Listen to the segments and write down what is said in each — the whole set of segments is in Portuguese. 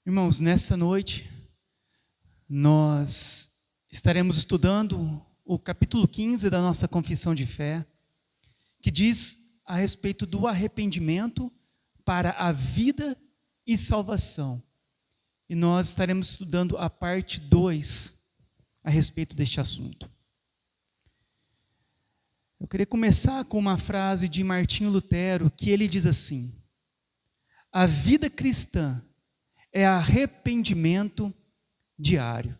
Irmãos, nessa noite, nós estaremos estudando o capítulo 15 da nossa confissão de fé, que diz a respeito do arrependimento para a vida e salvação. E nós estaremos estudando a parte 2 a respeito deste assunto. Eu queria começar com uma frase de Martinho Lutero, que ele diz assim: a vida cristã é arrependimento diário.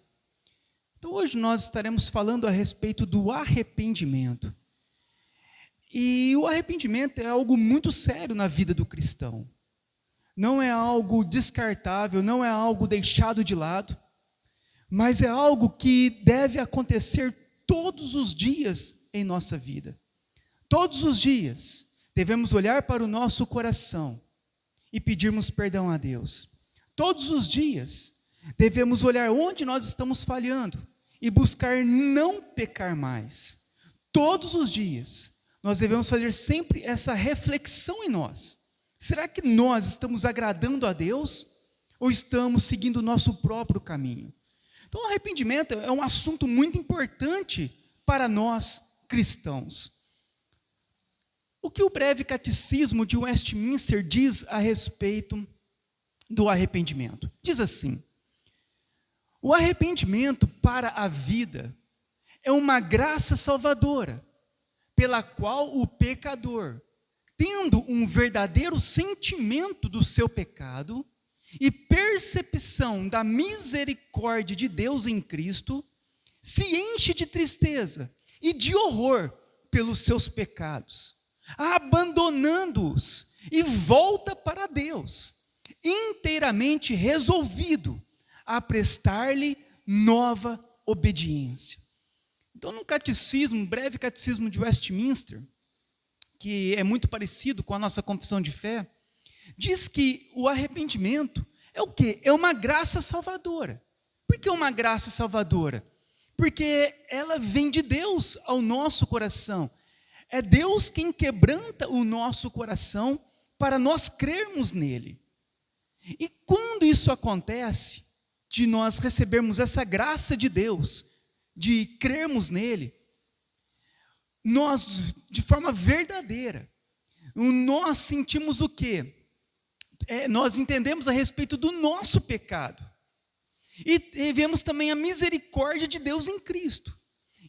Então hoje nós estaremos falando a respeito do arrependimento. E o arrependimento é algo muito sério na vida do cristão. Não é algo descartável, não é algo deixado de lado, mas é algo que deve acontecer todos os dias em nossa vida. Todos os dias devemos olhar para o nosso coração e pedirmos perdão a Deus. Todos os dias devemos olhar onde nós estamos falhando e buscar não pecar mais. Todos os dias nós devemos fazer sempre essa reflexão em nós. Será que nós estamos agradando a Deus ou estamos seguindo o nosso próprio caminho? Então o arrependimento é um assunto muito importante para nós cristãos. O que o breve catecismo de Westminster diz a respeito do arrependimento? Diz assim: o arrependimento para a vida é uma graça salvadora, pela qual o pecador, tendo um verdadeiro sentimento do seu pecado e percepção da misericórdia de Deus em Cristo, se enche de tristeza e de horror pelos seus pecados, abandonando-os e volta para Deus, inteiramente resolvido a prestar-lhe nova obediência. Então, no catecismo, breve catecismo de Westminster, que é muito parecido com a nossa confissão de fé, diz que o arrependimento é o quê? É uma graça salvadora. Por que uma graça salvadora? Porque ela vem de Deus ao nosso coração. É Deus quem quebranta o nosso coração para nós crermos nele. E quando isso acontece, de nós recebermos essa graça de Deus, de crermos nele, nós, de forma verdadeira, nós sentimos o quê? Nós entendemos a respeito do nosso pecado. E vemos também a misericórdia de Deus em Cristo.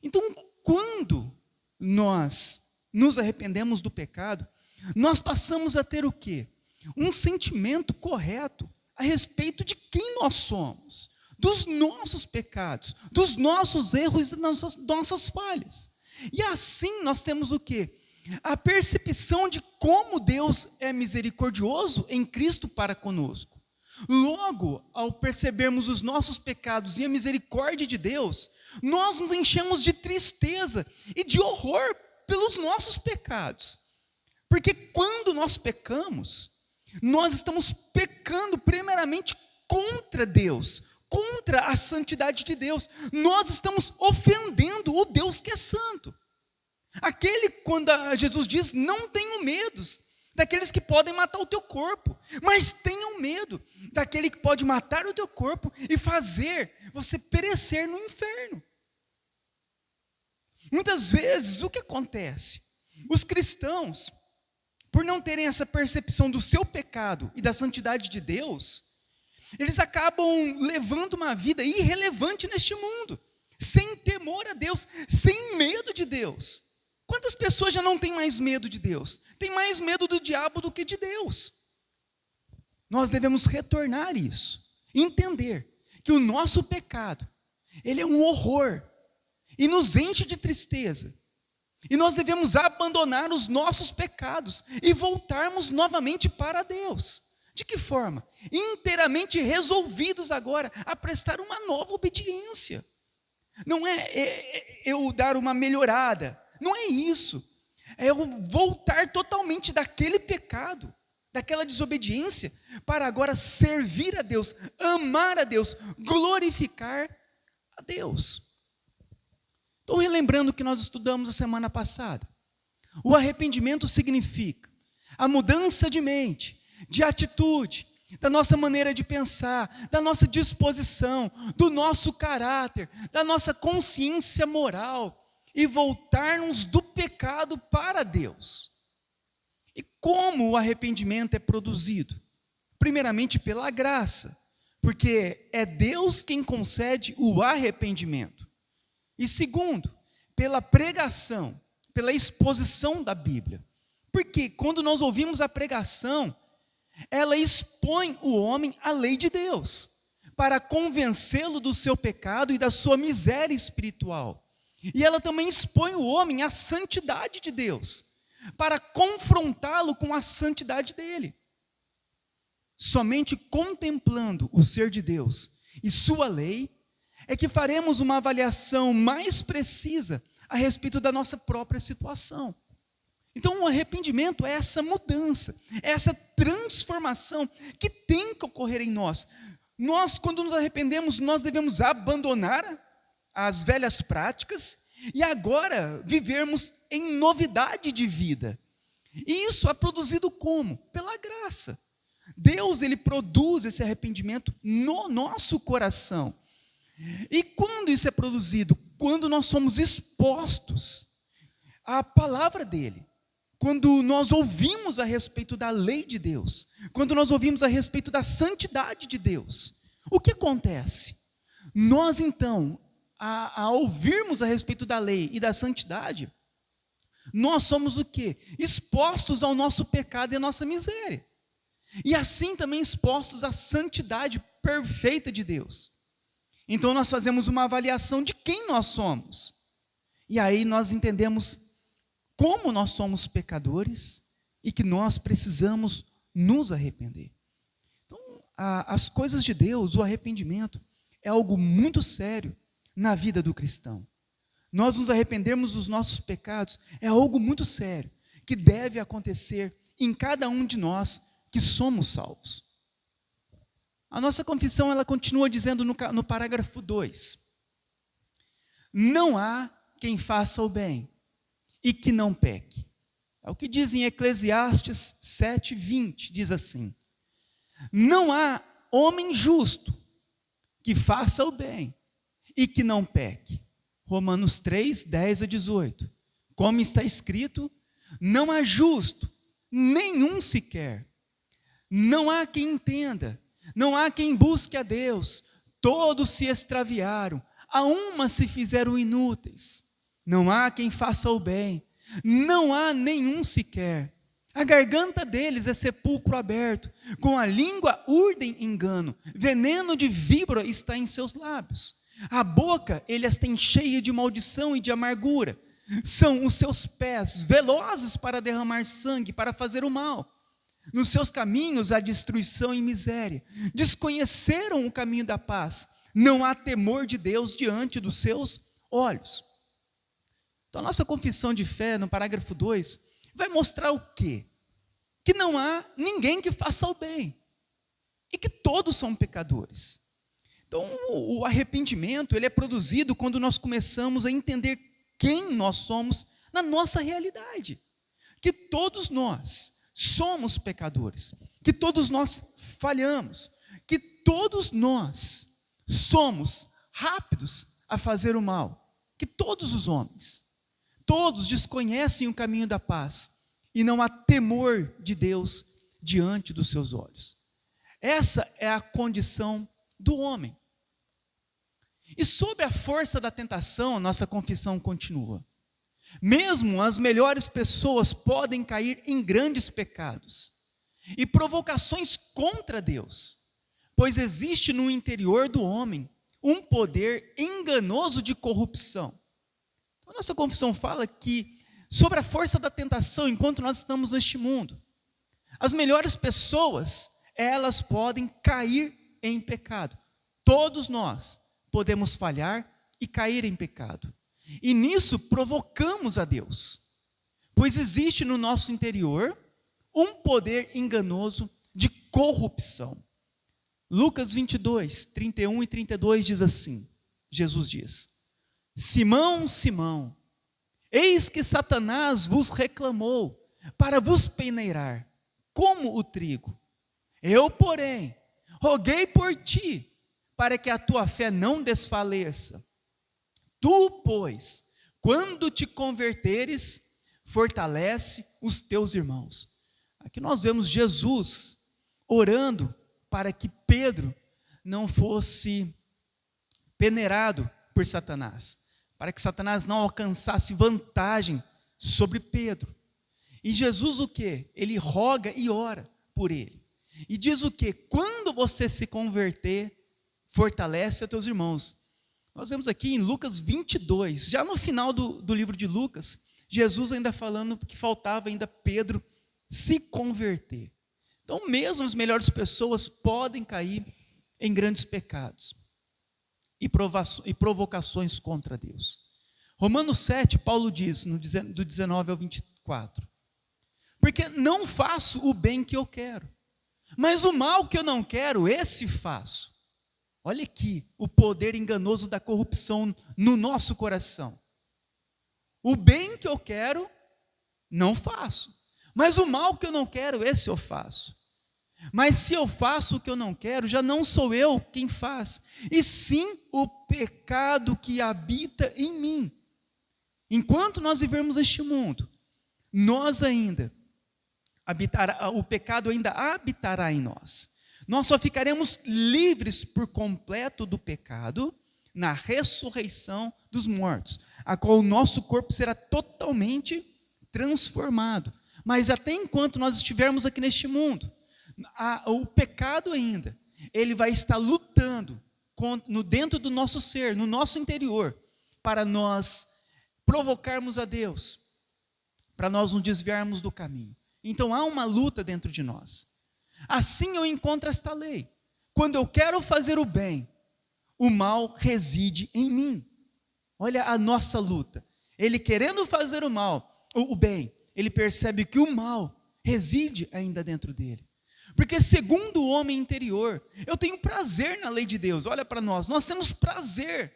Então, quando nós nos arrependemos do pecado, nós passamos a ter o quê? Um sentimento correto a respeito de quem nós somos, dos nossos pecados, dos nossos erros e das nossas falhas. E assim nós temos o quê? A percepção de como Deus é misericordioso em Cristo para conosco. Logo, ao percebermos os nossos pecados e a misericórdia de Deus, nós nos enchemos de tristeza e de horror pelos nossos pecados. Porque quando nós pecamos, nós estamos pecando primeiramente contra Deus, contra a santidade de Deus. Nós estamos ofendendo o Deus que é santo. Aquele, quando Jesus diz, não tenham medo daqueles que podem matar o teu corpo, mas tenham medo daquele que pode matar o teu corpo e fazer você perecer no inferno. Muitas vezes, o que acontece? Os cristãos, por não terem essa percepção do seu pecado e da santidade de Deus, eles acabam levando uma vida irrelevante neste mundo, sem temor a Deus, sem medo de Deus. Quantas pessoas já não têm mais medo de Deus? Tem mais medo do diabo do que de Deus. Nós devemos retornar isso, entender que o nosso pecado, ele é um horror, e nos enche de tristeza. E nós devemos abandonar os nossos pecados e voltarmos novamente para Deus. De que forma? Inteiramente resolvidos agora a prestar uma nova obediência. Não é eu dar uma melhorada, não é isso. É eu voltar totalmente daquele pecado, daquela desobediência, para agora servir a Deus, amar a Deus, glorificar a Deus. Estou relembrando o que nós estudamos a semana passada. O arrependimento significa a mudança de mente, de atitude, da nossa maneira de pensar, da nossa disposição, do nosso caráter, da nossa consciência moral e voltarmos do pecado para Deus. E como o arrependimento é produzido? Primeiramente pela graça, porque é Deus quem concede o arrependimento. E segundo, pela pregação, pela exposição da Bíblia. Porque quando nós ouvimos a pregação, ela expõe o homem à lei de Deus, para convencê-lo do seu pecado e da sua miséria espiritual. E ela também expõe o homem à santidade de Deus, para confrontá-lo com a santidade dele. Somente contemplando o ser de Deus e sua lei, é que faremos uma avaliação mais precisa a respeito da nossa própria situação. Então, o arrependimento é essa mudança, é essa transformação que tem que ocorrer em nós. Nós, quando nos arrependemos, nós devemos abandonar as velhas práticas e agora vivermos em novidade de vida. E isso é produzido como? Pela graça. Deus, ele produz esse arrependimento no nosso coração. E quando isso é produzido? Quando nós somos expostos à palavra dele. Quando nós ouvimos a respeito da lei de Deus, quando nós ouvimos a respeito da santidade de Deus, o que acontece? Nós então, a ouvirmos a respeito da lei e da santidade, nós somos o quê? Expostos ao nosso pecado e à nossa miséria. E assim também expostos à santidade perfeita de Deus. Então nós fazemos uma avaliação de quem nós somos. E aí nós entendemos como nós somos pecadores e que nós precisamos nos arrepender. Então, as coisas de Deus, o arrependimento, é algo muito sério na vida do cristão. Nós nos arrependermos dos nossos pecados é algo muito sério, que deve acontecer em cada um de nós que somos salvos. A nossa confissão, ela continua dizendo no parágrafo 2, não há quem faça o bem e que não peque. É o que diz em Eclesiastes 7:20, diz assim, não há homem justo que faça o bem e que não peque. Romanos 3:10-18, como está escrito, não há justo, nenhum sequer, não há quem entenda, não há quem busque a Deus, todos se extraviaram, a uma se fizeram inúteis. Não há quem faça o bem, não há nenhum sequer. A garganta deles é sepulcro aberto, com a língua urdem engano, veneno de víbora está em seus lábios. A boca eles têm cheia de maldição e de amargura. São os seus pés velozes para derramar sangue, para fazer o mal. Nos seus caminhos há destruição e miséria. Desconheceram o caminho da paz. Não há temor de Deus diante dos seus olhos. Então, a nossa confissão de fé, no parágrafo 2, vai mostrar o quê? Que não há ninguém que faça o bem. E que todos são pecadores. Então, o arrependimento, ele é produzido quando nós começamos a entender quem nós somos na nossa realidade. Que todos nós somos pecadores. Que todos nós falhamos. Que todos nós somos rápidos a fazer o mal. Que todos os homens, todos desconhecem o caminho da paz e não há temor de Deus diante dos seus olhos. Essa é a condição do homem. E sob a força da tentação, nossa confissão continua. Mesmo as melhores pessoas podem cair em grandes pecados e provocações contra Deus, pois existe no interior do homem um poder enganoso de corrupção. Então, nossa confissão fala que, sobre a força da tentação, enquanto nós estamos neste mundo, as melhores pessoas, elas podem cair em pecado. Todos nós podemos falhar e cair em pecado. E nisso provocamos a Deus, pois existe no nosso interior um poder enganoso de corrupção. Lucas 22:31-32 diz assim, Jesus diz, Simão, Simão, eis que Satanás vos reclamou para vos peneirar, como o trigo. Eu, porém, roguei por ti, para que a tua fé não desfaleça. Tu, pois, quando te converteres, fortalece os teus irmãos. Aqui nós vemos Jesus orando para que Pedro não fosse peneirado por Satanás, para que Satanás não alcançasse vantagem sobre Pedro. E Jesus o quê? Ele roga e ora por ele. E diz o quê? Quando você se converter, fortalece a teus irmãos. Nós vemos aqui em Lucas 22, já no final do livro de Lucas, Jesus ainda falando que faltava ainda Pedro se converter. Então mesmo as melhores pessoas podem cair em grandes pecados e provocações contra Deus. Romanos 7, Paulo diz, do 19 ao 24, porque não faço o bem que eu quero, mas o mal que eu não quero, esse faço. Olha aqui o poder enganoso da corrupção no nosso coração. O bem que eu quero, não faço, mas o mal que eu não quero, esse eu faço. Mas se eu faço o que eu não quero, já não sou eu quem faz, e sim o pecado que habita em mim. Enquanto nós vivermos neste mundo, o pecado ainda habitará em nós. Nós só ficaremos livres por completo do pecado na ressurreição dos mortos, a qual o nosso corpo será totalmente transformado. Mas até enquanto nós estivermos aqui neste mundo, o pecado ainda, ele vai estar lutando dentro do nosso ser, no nosso interior, para nós provocarmos a Deus, para nós nos desviarmos do caminho. Então há uma luta dentro de nós. Assim eu encontro esta lei: quando eu quero fazer o bem, o mal reside em mim. Olha a nossa luta. Ele querendo fazer o bem, ele percebe que o mal reside ainda dentro dele. Porque segundo o homem interior, eu tenho prazer na lei de Deus. Olha para nós temos prazer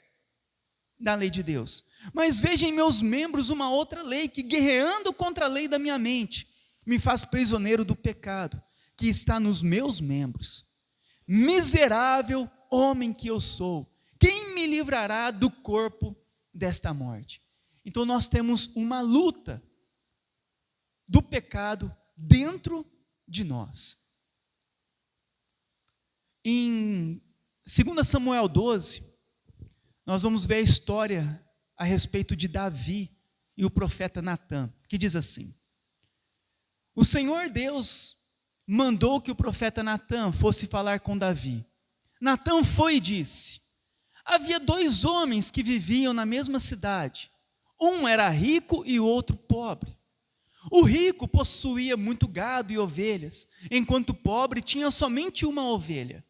na lei de Deus. Mas veja em meus membros uma outra lei, que guerreando contra a lei da minha mente, me faz prisioneiro do pecado que está nos meus membros. Miserável homem que eu sou, quem me livrará do corpo desta morte? Então nós temos uma luta do pecado dentro de nós. Em 2 Samuel 12, nós vamos ver a história a respeito de Davi e o profeta Natã, que diz assim: o Senhor Deus mandou que o profeta Natã fosse falar com Davi. Natã foi e disse: havia 2 homens que viviam na mesma cidade. Um era rico e o outro pobre. O rico possuía muito gado e ovelhas, enquanto o pobre tinha somente uma ovelha,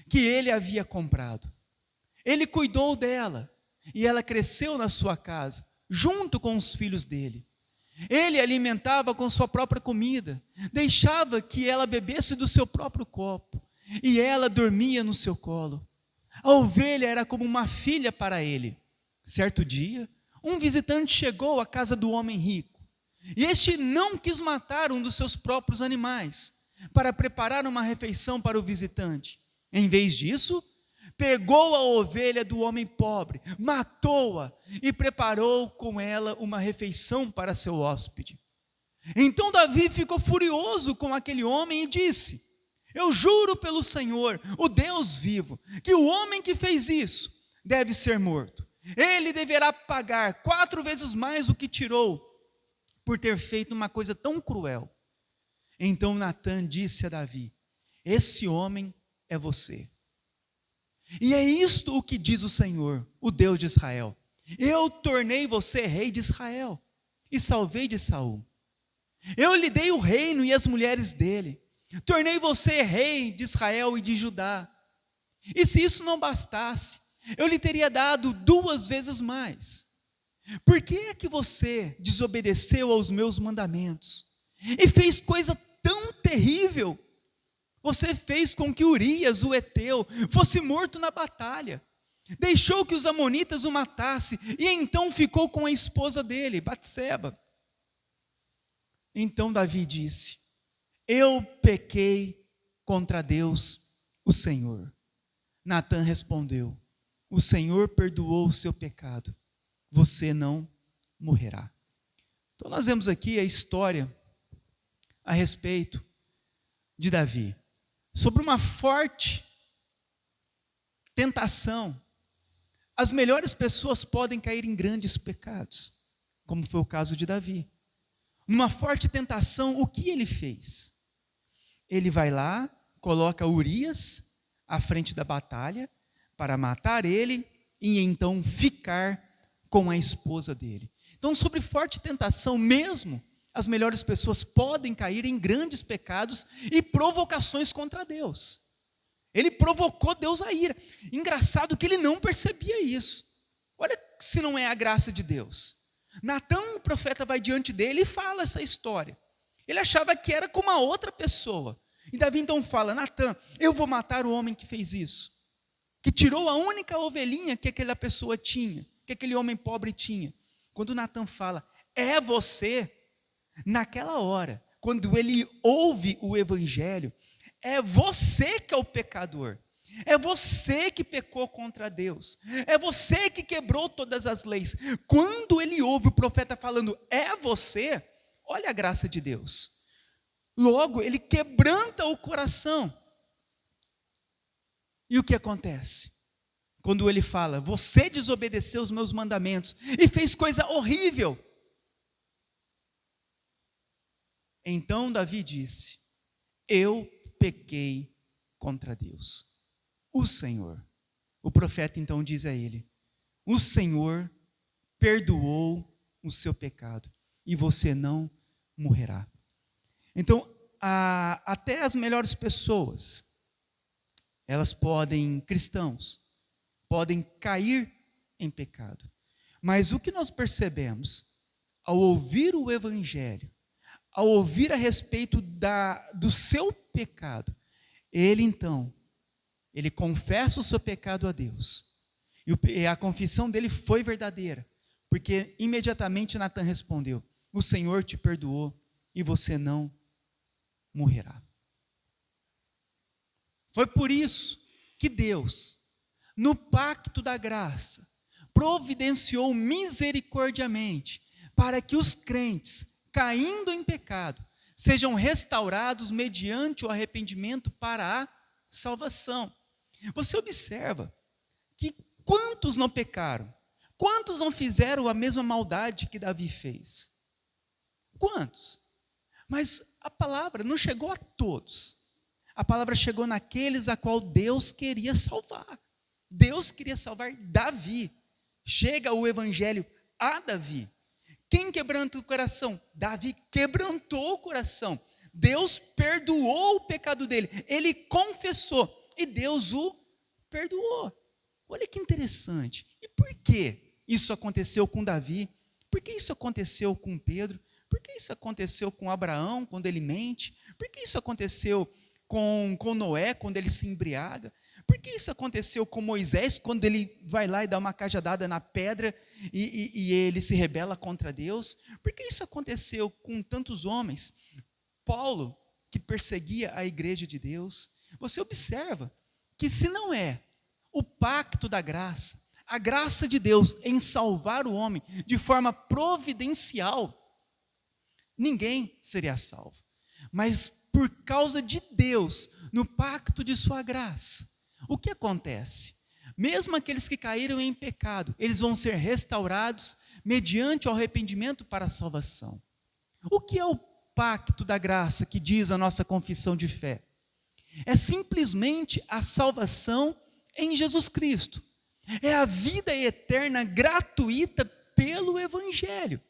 que ele havia comprado. Ele cuidou dela, e ela cresceu na sua casa, junto com os filhos dele. Ele alimentava com sua própria comida, deixava que ela bebesse do seu próprio copo, e ela dormia no seu colo. A ovelha era como uma filha para ele. Certo dia, um visitante chegou à casa do homem rico, e este não quis matar um dos seus próprios animais, para preparar uma refeição para o visitante. Em vez disso, pegou a ovelha do homem pobre, matou-a e preparou com ela uma refeição para seu hóspede. Então Davi ficou furioso com aquele homem e disse: eu juro pelo Senhor, o Deus vivo, que o homem que fez isso deve ser morto. Ele deverá pagar 4 vezes mais o que tirou, por ter feito uma coisa tão cruel. Então Natã disse a Davi: esse homem é você. E é isto o que diz o Senhor, o Deus de Israel: eu tornei você rei de Israel e salvei de Saul. Eu lhe dei o reino e as mulheres dele. Tornei você rei de Israel e de Judá. E se isso não bastasse, eu lhe teria dado 2 vezes mais. Por que é que você desobedeceu aos meus mandamentos e fez coisa tão terrível? Você fez com que Urias, o heteu, fosse morto na batalha. Deixou que os amonitas o matassem e então ficou com a esposa dele, Batseba. Então Davi disse: eu pequei contra Deus, o Senhor. Natã respondeu: o Senhor perdoou o seu pecado, você não morrerá. Então nós vemos aqui a história a respeito de Davi, sobre uma forte tentação. As melhores pessoas podem cair em grandes pecados, como foi o caso de Davi. Numa forte tentação, o que ele fez? Ele vai lá, coloca Urias à frente da batalha para matar ele e então ficar com a esposa dele. Então, sobre forte tentação mesmo, as melhores pessoas podem cair em grandes pecados e provocações contra Deus. Ele provocou Deus a ira. Engraçado que ele não percebia isso. Olha se não é a graça de Deus. Natã, o profeta, vai diante dele e fala essa história. Ele achava que era com uma outra pessoa. E Davi então fala: Natã, eu vou matar o homem que fez isso, que tirou a única ovelhinha que aquela pessoa tinha, que aquele homem pobre tinha. Quando Natã fala, é você, naquela hora, quando ele ouve o evangelho, é você que é o pecador, é você que pecou contra Deus, é você que quebrou todas as leis. Quando ele ouve o profeta falando, é você, olha a graça de Deus. Logo, ele quebranta o coração. E o que acontece? Quando ele fala, você desobedeceu os meus mandamentos e fez coisa horrível. Então Davi disse, eu pequei contra Deus, o Senhor. O profeta então diz a ele, o Senhor perdoou o seu pecado e você não morrerá. Então, até as melhores pessoas, elas podem, cristãos, podem cair em pecado. Mas o que nós percebemos, ao ouvir o evangelho, ao ouvir a respeito do seu pecado, ele confessa o seu pecado a Deus. E a confissão dele foi verdadeira, porque imediatamente Natã respondeu, o Senhor te perdoou e você não morrerá. Foi por isso que Deus, no pacto da graça, providenciou misericordiamente para que os crentes, caindo em pecado, sejam restaurados mediante o arrependimento para a salvação. Você observa que quantos não pecaram? Quantos não fizeram a mesma maldade que Davi fez? Quantos? Mas a palavra não chegou a todos. A palavra chegou naqueles a qual Deus queria salvar. Deus queria salvar Davi. Chega o evangelho a Davi. Quem quebrantou o coração? Davi quebrantou o coração. Deus perdoou o pecado dele. Ele confessou e Deus o perdoou. Olha que interessante. E por que isso aconteceu com Davi? Por que isso aconteceu com Pedro? Por que isso aconteceu com Abraão quando ele mente? Por que isso aconteceu com Noé quando ele se embriaga? Por que isso aconteceu com Moisés quando ele vai lá e dá uma cajadada na pedra e ele se rebela contra Deus? Por que isso aconteceu com tantos homens? Paulo, que perseguia a igreja de Deus. Você observa que se não é o pacto da graça, a graça de Deus em salvar o homem de forma providencial, ninguém seria salvo. Mas por causa de Deus, no pacto de sua graça, o que acontece? Mesmo aqueles que caíram em pecado, eles vão ser restaurados mediante o arrependimento para a salvação. O que é o pacto da graça que diz a nossa confissão de fé? É simplesmente a salvação em Jesus Cristo. É a vida eterna gratuita pelo evangelho.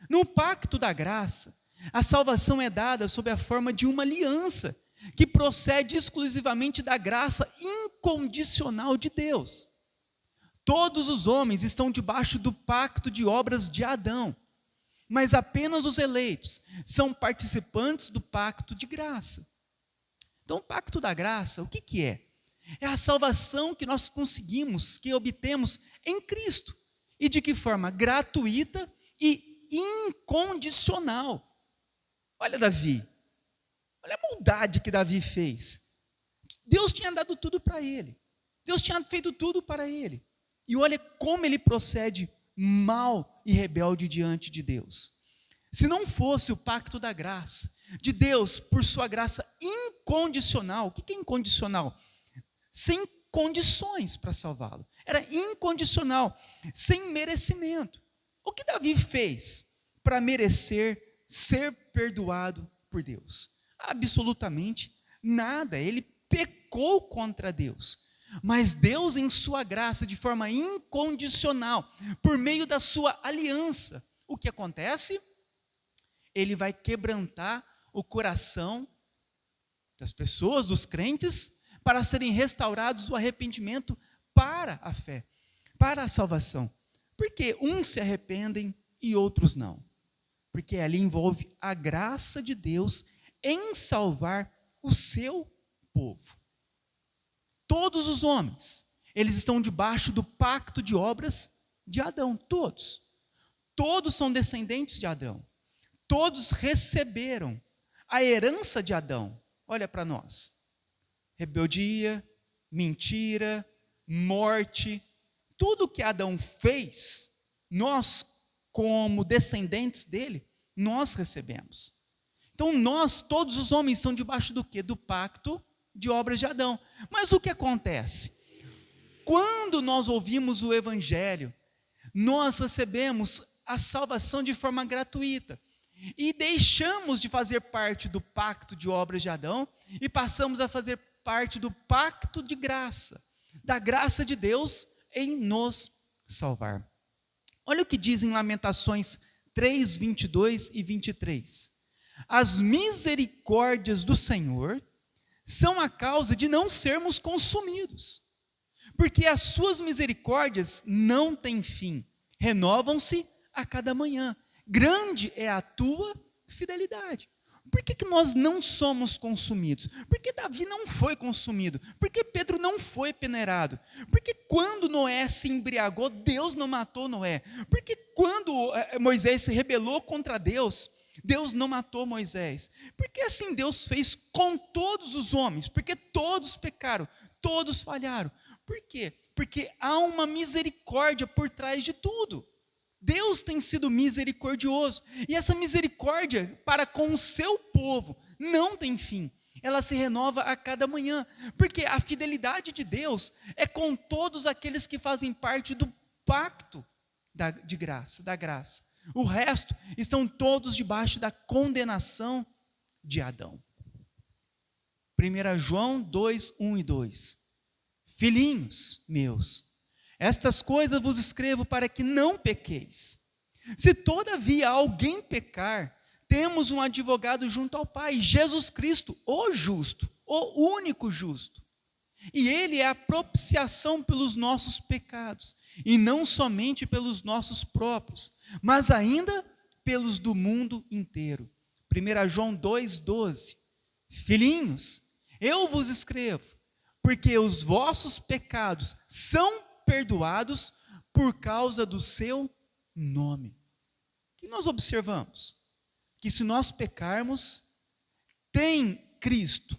No pacto da graça, a salvação é dada sob a forma de uma aliança, que procede exclusivamente da graça incondicional de Deus. Todos os homens estão debaixo do pacto de obras de Adão, mas apenas os eleitos são participantes do pacto de graça. Então, o pacto da graça, o que é? É a salvação que nós conseguimos, que obtemos em Cristo. E de que forma? Gratuita e incondicional. Olha Davi, Olha a maldade que Davi fez. Deus tinha dado tudo para ele. Deus tinha feito tudo para ele. E olha como ele procede mal e rebelde diante de Deus. Se não fosse o pacto da graça, de Deus, por sua graça incondicional, o que é incondicional? Sem condições para salvá-lo. Era incondicional, sem merecimento. O que Davi fez para merecer ser perdoado por Deus? Absolutamente nada. Ele pecou contra Deus. Mas Deus, em sua graça, de forma incondicional, por meio da sua aliança, o que acontece? Ele vai quebrantar o coração das pessoas, dos crentes, para serem restaurados o arrependimento para a fé, para a salvação. Porque uns se arrependem e outros não. Porque ali envolve a graça de Deus em salvar o seu povo. Todos os homens, eles estão debaixo do pacto de obras de Adão, todos. Todos são descendentes de Adão. Todos receberam a herança de Adão. Olha para nós. Rebeldia, mentira, morte, tudo que Adão fez, nós, como descendentes dele, nós recebemos. Então nós, todos os homens, estão debaixo do quê? Do pacto de obras de Adão. Mas o que acontece? Quando nós ouvimos o Evangelho, nós recebemos a salvação de forma gratuita. E deixamos de fazer parte do pacto de obras de Adão e passamos a fazer parte do pacto de graça, da graça de Deus em nos salvar. Olha o que diz em Lamentações 3, 22 e 23. As misericórdias do Senhor são a causa de não sermos consumidos, porque as suas misericórdias não têm fim, renovam-se a cada manhã. Grande é a tua fidelidade. Por que nós não somos consumidos? Porque Davi não foi consumido? Porque Pedro não foi peneirado? Porque quando Noé se embriagou, Deus não matou Noé? Porque quando Moisés se rebelou contra Deus, Deus não matou Moisés? Porque assim Deus fez com todos os homens, porque todos pecaram, todos falharam. Por quê? Porque há uma misericórdia por trás de tudo. Deus tem sido misericordioso, e essa misericórdia para com o seu povo não tem fim, ela se renova a cada manhã, porque a fidelidade de Deus é com todos aqueles que fazem parte do pacto de graça, da graça. O resto estão todos debaixo da condenação de Adão. 1 João 2, 1 e 2. Filhinhos meus, estas coisas vos escrevo para que não pequeis. Se todavia alguém pecar, temos um advogado junto ao Pai, Jesus Cristo, o justo, o único justo. E ele é a propiciação pelos nossos pecados, e não somente pelos nossos próprios, mas ainda pelos do mundo inteiro. 1 João 2,12. Filhinhos, eu vos escrevo, porque os vossos pecados são perdoados por causa do seu nome. O que nós observamos? Que se nós pecarmos, tem Cristo.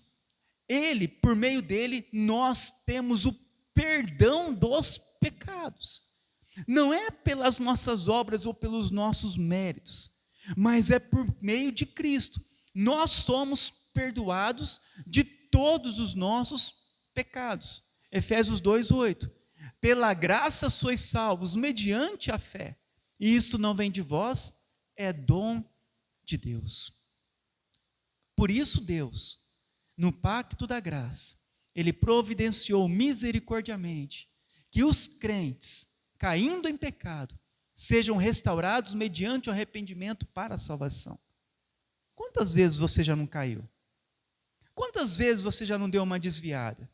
Ele, por meio dele, nós temos o perdão dos pecados. Não é pelas nossas obras ou pelos nossos méritos, mas é por meio de Cristo. Nós somos perdoados de todos os nossos pecados. Efésios 2:8. Pela graça sois salvos, mediante a fé. E isto não vem de vós, é dom de Deus. Por isso Deus, no pacto da graça, Ele providenciou misericordiamente que os crentes, caindo em pecado, sejam restaurados mediante o arrependimento para a salvação. Quantas vezes você já não caiu? Quantas vezes você já não deu uma desviada?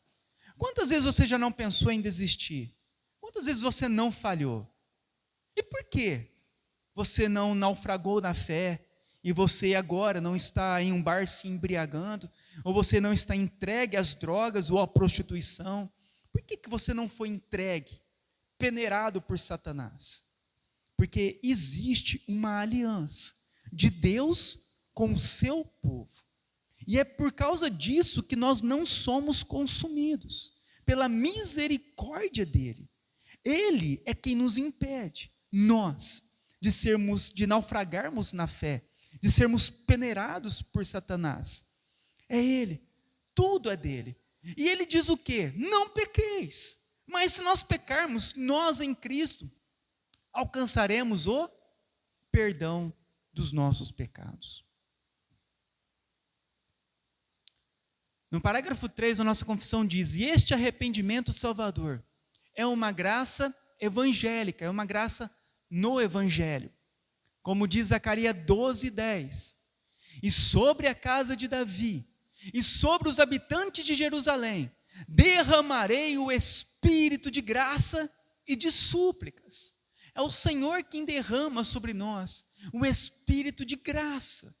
Quantas vezes você já não pensou em desistir? Quantas vezes você não falhou? E por que você não naufragou na fé e você agora não está em um bar se embriagando, ou você não está entregue às drogas ou à prostituição? Por que você não foi entregue, peneirado por Satanás? Porque existe uma aliança de Deus com o seu povo. E é por causa disso que nós não somos consumidos, pela misericórdia dele. Ele é quem nos impede, nós, de naufragarmos na fé, de sermos peneirados por Satanás. É ele, tudo é dele. E ele diz o quê? Não pequeis. Mas se nós pecarmos, nós em Cristo alcançaremos o perdão dos nossos pecados. No parágrafo 3, a nossa confissão diz: e este arrependimento salvador é uma graça evangélica, é uma graça no Evangelho. Como diz Zacarias 12:10, e sobre a casa de Davi, e sobre os habitantes de Jerusalém, derramarei o Espírito de graça e de súplicas. É o Senhor quem derrama sobre nós o Espírito de graça.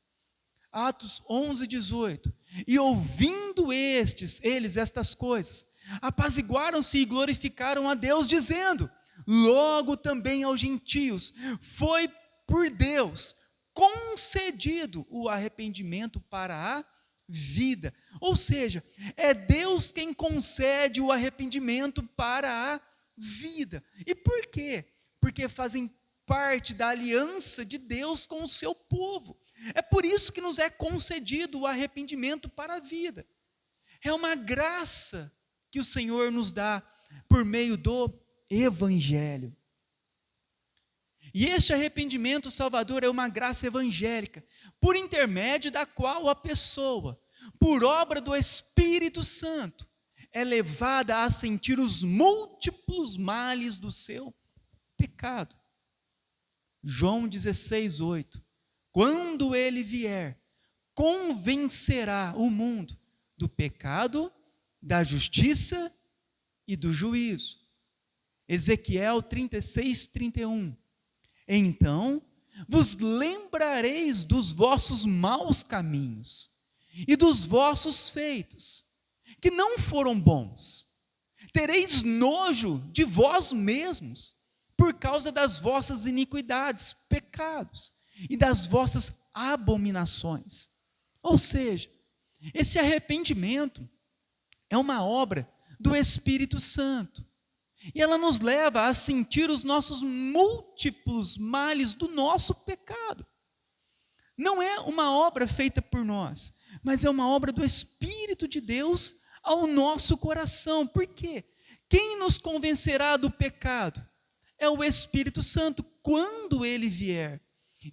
Atos 11:18, e ouvindo eles estas coisas, apaziguaram-se e glorificaram a Deus, dizendo: logo também aos gentios foi por Deus concedido o arrependimento para a vida. Ou seja, é Deus quem concede o arrependimento para a vida. E por quê? Porque fazem parte da aliança de Deus com o seu povo. É por isso que nos é concedido o arrependimento para a vida. É uma graça que o Senhor nos dá por meio do Evangelho. E este arrependimento salvador é uma graça evangélica, por intermédio da qual a pessoa, por obra do Espírito Santo, é levada a sentir os múltiplos males do seu pecado. João 16:8, quando ele vier, convencerá o mundo do pecado, da justiça e do juízo. Ezequiel 36:31, então vos lembrareis dos vossos maus caminhos e dos vossos feitos, que não foram bons. Tereis nojo de vós mesmos, por causa das vossas iniquidades, pecados, e das vossas abominações. Ou seja, esse arrependimento é uma obra do Espírito Santo. E ela nos leva a sentir os nossos múltiplos males do nosso pecado. Não é uma obra feita por nós, mas é uma obra do Espírito de Deus ao nosso coração. Por quê? Quem nos convencerá do pecado? É o Espírito Santo, quando ele vier.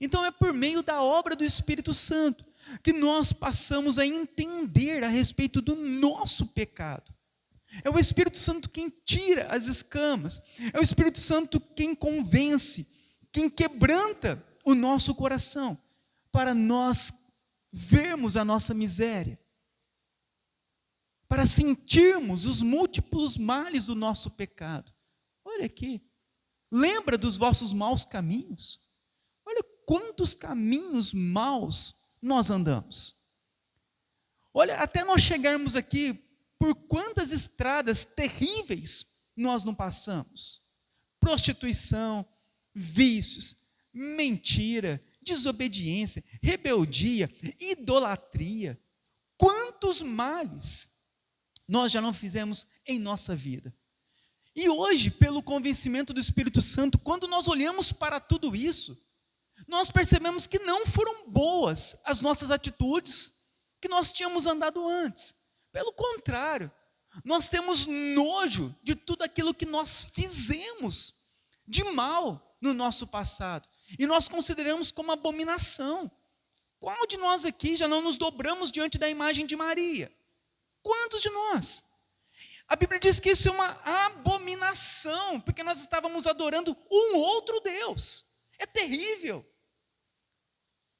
Então é por meio da obra do Espírito Santo que nós passamos a entender a respeito do nosso pecado. É o Espírito Santo quem tira as escamas, é o Espírito Santo quem convence, quem quebranta o nosso coração, para nós vermos a nossa miséria, para sentirmos os múltiplos males do nosso pecado. Olha aqui, lembra dos vossos maus caminhos? Olha quantos caminhos maus nós andamos. Olha, até nós chegarmos aqui, por quantas estradas terríveis nós não passamos. Prostituição, vícios, mentira, desobediência, rebeldia, idolatria. Quantos males nós já não fizemos em nossa vida. E hoje, pelo convencimento do Espírito Santo, quando nós olhamos para tudo isso, nós percebemos que não foram boas as nossas atitudes que nós tínhamos andado antes. Pelo contrário, nós temos nojo de tudo aquilo que nós fizemos de mal no nosso passado. E nós consideramos como abominação. Qual de nós aqui já não nos dobramos diante da imagem de Maria? Quantos de nós? A Bíblia diz que isso é uma abominação, porque nós estávamos adorando um outro Deus. É terrível.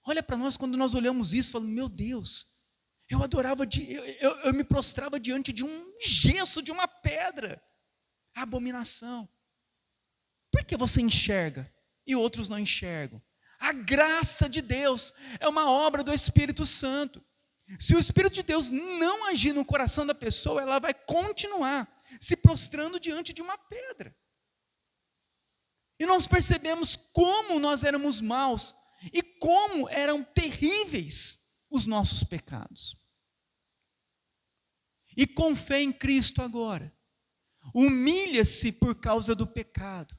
Olha para nós quando nós olhamos isso e falamos, meu Deus, eu me prostrava diante de um gesso, de uma pedra. Abominação. Por que você enxerga e outros não enxergam? A graça de Deus é uma obra do Espírito Santo. Se o Espírito de Deus não agir no coração da pessoa, ela vai continuar se prostrando diante de uma pedra. E nós percebemos como nós éramos maus e como eram terríveis os nossos pecados. e com fé em Cristo agora, humilha-se por causa do pecado,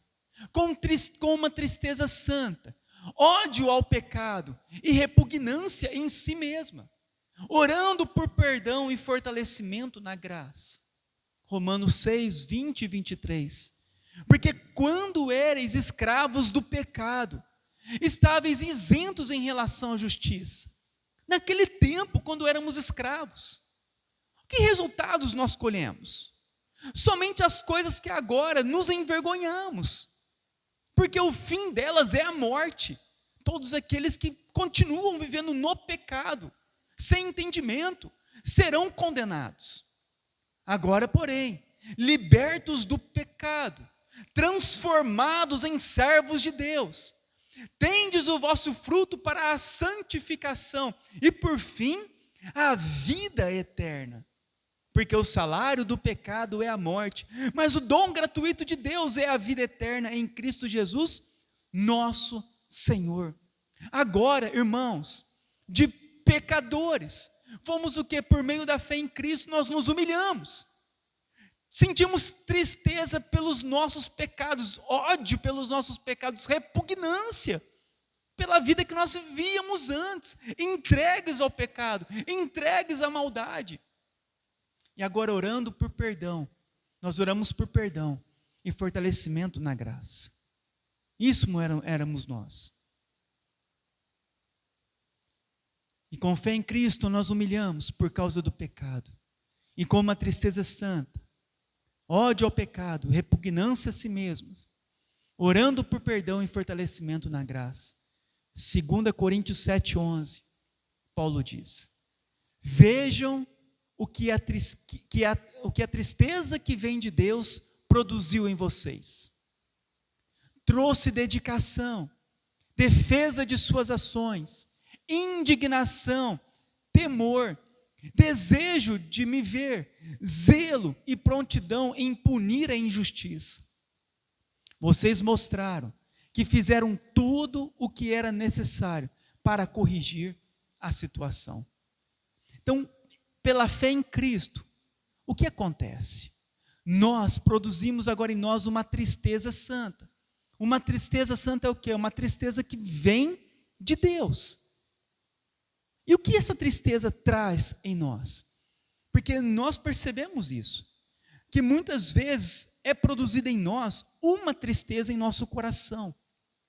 com uma tristeza santa, ódio ao pecado e repugnância em si mesma, orando por perdão e fortalecimento na graça. Romanos 6, 20 e 23. Porque quando éreis escravos do pecado, estáveis isentos em relação à justiça. Naquele tempo, quando éramos escravos, que resultados nós colhemos? Somente as coisas que agora nos envergonhamos, porque o fim delas é a morte. Todos aqueles que continuam vivendo no pecado, sem entendimento, serão condenados. Agora, porém, libertos do pecado, transformados em servos de Deus, tendes o vosso fruto para a santificação e, por fim, a vida eterna. Porque o salário do pecado é a morte, mas o dom gratuito de Deus é a vida eterna em Cristo Jesus, nosso Senhor. Agora, irmãos, de pecadores, fomos o que? Por meio da fé em Cristo, nós nos humilhamos. Sentimos tristeza pelos nossos pecados, ódio pelos nossos pecados, repugnância pela vida que nós vivíamos antes, entregues ao pecado, entregues à maldade. E agora orando por perdão, nós oramos por perdão e fortalecimento na graça. Isso éramos nós. E com fé em Cristo nós humilhamos por causa do pecado. E com uma tristeza santa, ódio ao pecado, repugnância a si mesmos, orando por perdão e fortalecimento na graça. 2 Coríntios 7,11, Paulo diz: vejam o que a tristeza que vem de Deus produziu em vocês. Trouxe dedicação, defesa de suas ações, indignação, temor, desejo de me ver, zelo e prontidão em punir a injustiça. Vocês mostraram que fizeram tudo o que era necessário para corrigir a situação. Então, pela fé em Cristo, o que acontece? Nós produzimos agora em nós uma tristeza santa. Uma tristeza santa é o quê? Uma tristeza que vem de Deus. E o que essa tristeza traz em nós? Porque nós percebemos isso, que muitas vezes é produzida em nós uma tristeza em nosso coração.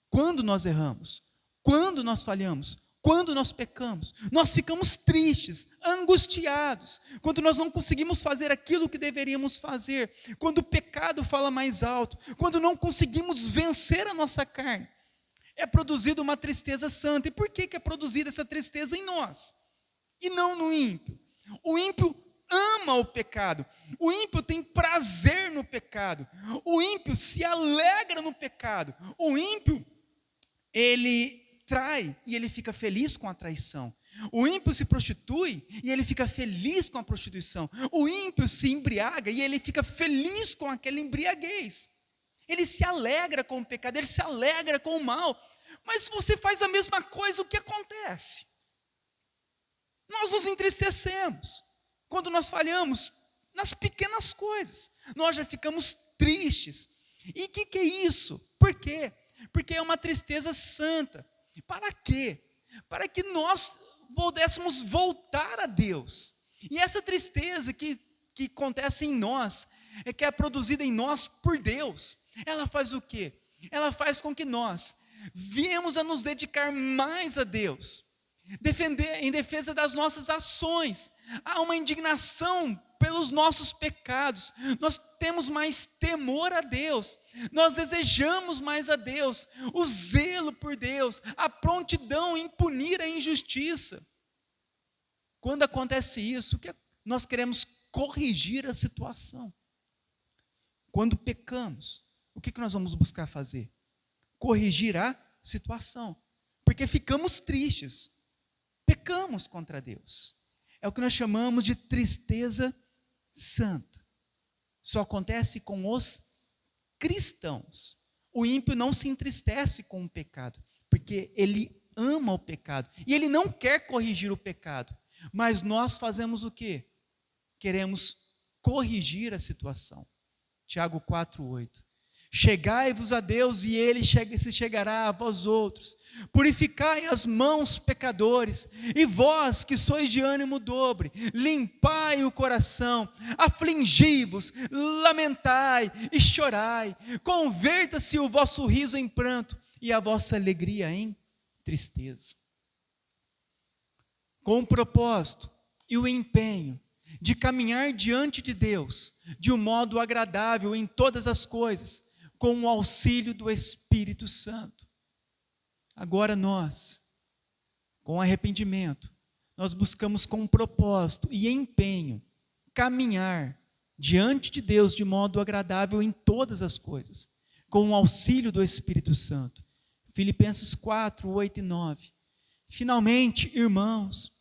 Quando nós erramos, quando nós falhamos, quando nós pecamos, nós ficamos tristes, angustiados, quando nós não conseguimos fazer aquilo que deveríamos fazer, quando o pecado fala mais alto, quando não conseguimos vencer a nossa carne. É produzida uma tristeza santa. E por que é produzida essa tristeza em nós? E não no ímpio. O ímpio ama o pecado. O ímpio tem prazer no pecado. O ímpio se alegra no pecado. O ímpio, ele trai e ele fica feliz com a traição. O ímpio se prostitui e ele fica feliz com a prostituição. O ímpio se embriaga e ele fica feliz com aquela embriaguez. Ele se alegra com o pecado, ele se alegra com o mal. Mas se você faz a mesma coisa, o que acontece? Nós nos entristecemos. Quando nós falhamos nas pequenas coisas, nós já ficamos tristes. E o que é isso? Por quê? Porque é uma tristeza santa. Para quê? Para que nós pudéssemos voltar a Deus. E essa tristeza que acontece em nós, que é produzida em nós por Deus, ela faz o quê? Ela faz com que nós viemos a nos dedicar mais a Deus, em defesa das nossas ações. Há uma indignação pelos nossos pecados, nós temos mais temor a Deus, nós desejamos mais a Deus, o zelo por Deus, a prontidão em punir a injustiça. Quando acontece isso, nós queremos corrigir a situação. Quando pecamos, o que nós vamos buscar fazer? Corrigir a situação, porque ficamos tristes, pecamos contra Deus. É o que nós chamamos de tristeza santa. Só acontece com os cristãos. O ímpio não se entristece com o pecado, porque ele ama o pecado, e ele não quer corrigir o pecado. Mas nós fazemos o quê? Queremos corrigir a situação. Tiago 4:8. Chegai-vos a Deus e Ele se chegará a vós outros. Purificai as mãos, pecadores, e vós que sois de ânimo dobre, limpai o coração, afligi-vos, lamentai e chorai. Converta-se o vosso riso em pranto e a vossa alegria em tristeza. Com o propósito e o empenho de caminhar diante de Deus de um modo agradável em todas as coisas, com o auxílio do Espírito Santo. Agora nós, com arrependimento, nós buscamos com propósito e empenho caminhar diante de Deus de modo agradável em todas as coisas, com o auxílio do Espírito Santo. Filipenses 4:8 e 9. Finalmente, irmãos,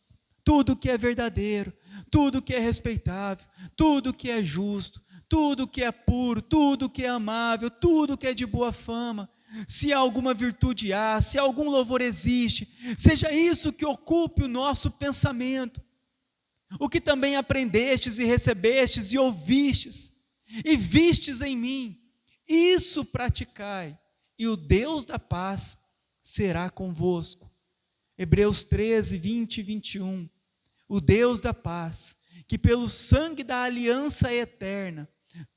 tudo que é verdadeiro, tudo que é respeitável, tudo que é justo, tudo que é puro, tudo que é amável, tudo que é de boa fama, se alguma virtude há, se algum louvor existe, seja isso que ocupe o nosso pensamento. O que também aprendestes e recebestes e ouvistes e vistes em mim, isso praticai, e o Deus da paz será convosco. Hebreus 13:20 e 21. O Deus da paz, que pelo sangue da aliança eterna,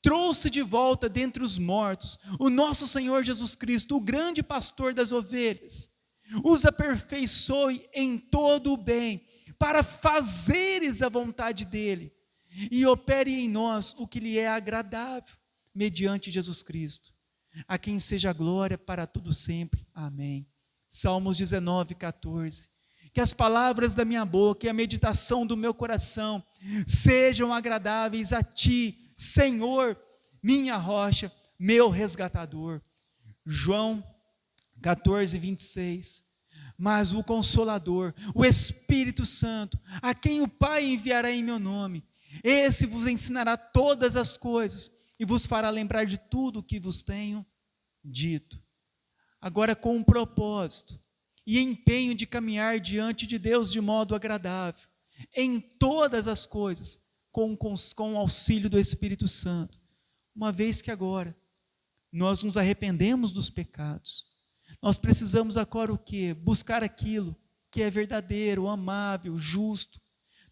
trouxe de volta dentre os mortos o nosso Senhor Jesus Cristo, o grande pastor das ovelhas, os aperfeiçoe em todo o bem, para fazeres a vontade dEle, e opere em nós o que lhe é agradável, mediante Jesus Cristo, a quem seja a glória para tudo sempre. Amém. Salmos 19:14. Que as palavras da minha boca e a meditação do meu coração sejam agradáveis a Ti, Senhor, minha rocha, meu resgatador. João 14:26. Mas o Consolador, o Espírito Santo, a quem o Pai enviará em meu nome, esse vos ensinará todas as coisas e vos fará lembrar de tudo o que vos tenho dito. Agora, com um propósito e empenho de caminhar diante de Deus de modo agradável, em todas as coisas, com o auxílio do Espírito Santo, uma vez que agora nós nos arrependemos dos pecados, nós precisamos agora o quê? Buscar aquilo que é verdadeiro, amável, justo,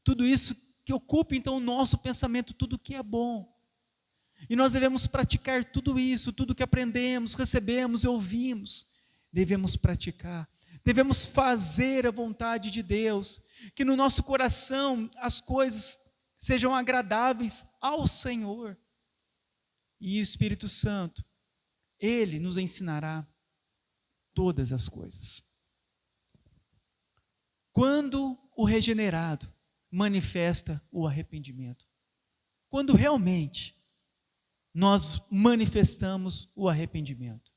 tudo isso que ocupa então o nosso pensamento, tudo que é bom, e nós devemos praticar tudo isso, tudo que aprendemos, recebemos e ouvimos, devemos praticar, devemos fazer a vontade de Deus, que no nosso coração as coisas sejam agradáveis ao Senhor, e o Espírito Santo, Ele nos ensinará todas as coisas. Quando o regenerado manifesta o arrependimento, quando realmente nós manifestamos o arrependimento,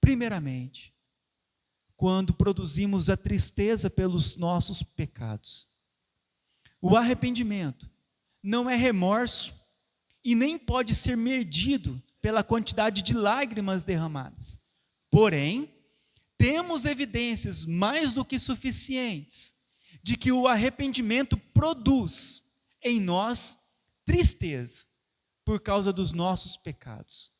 primeiramente, quando produzimos a tristeza pelos nossos pecados. O arrependimento não é remorso e nem pode ser medido pela quantidade de lágrimas derramadas. Porém, temos evidências mais do que suficientes de que o arrependimento produz em nós tristeza por causa dos nossos pecados.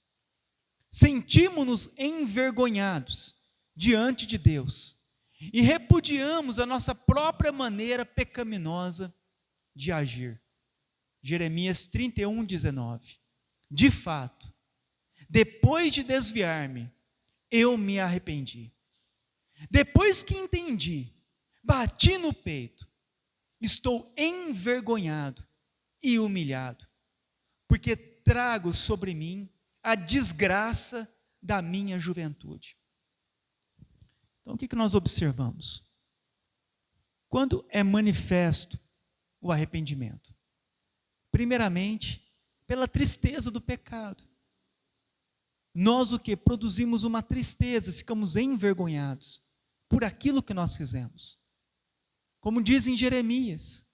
Sentimos-nos envergonhados diante de Deus e repudiamos a nossa própria maneira pecaminosa de agir. Jeremias 31:19. De fato, depois de desviar-me, eu me arrependi. Depois que entendi, bati no peito, estou envergonhado e humilhado, porque trago sobre mim a desgraça da minha juventude. Então, o que nós observamos? Quando é manifesto o arrependimento? Primeiramente, pela tristeza do pecado. Nós o que? Produzimos uma tristeza, ficamos envergonhados por aquilo que nós fizemos. Como diz em Jeremias,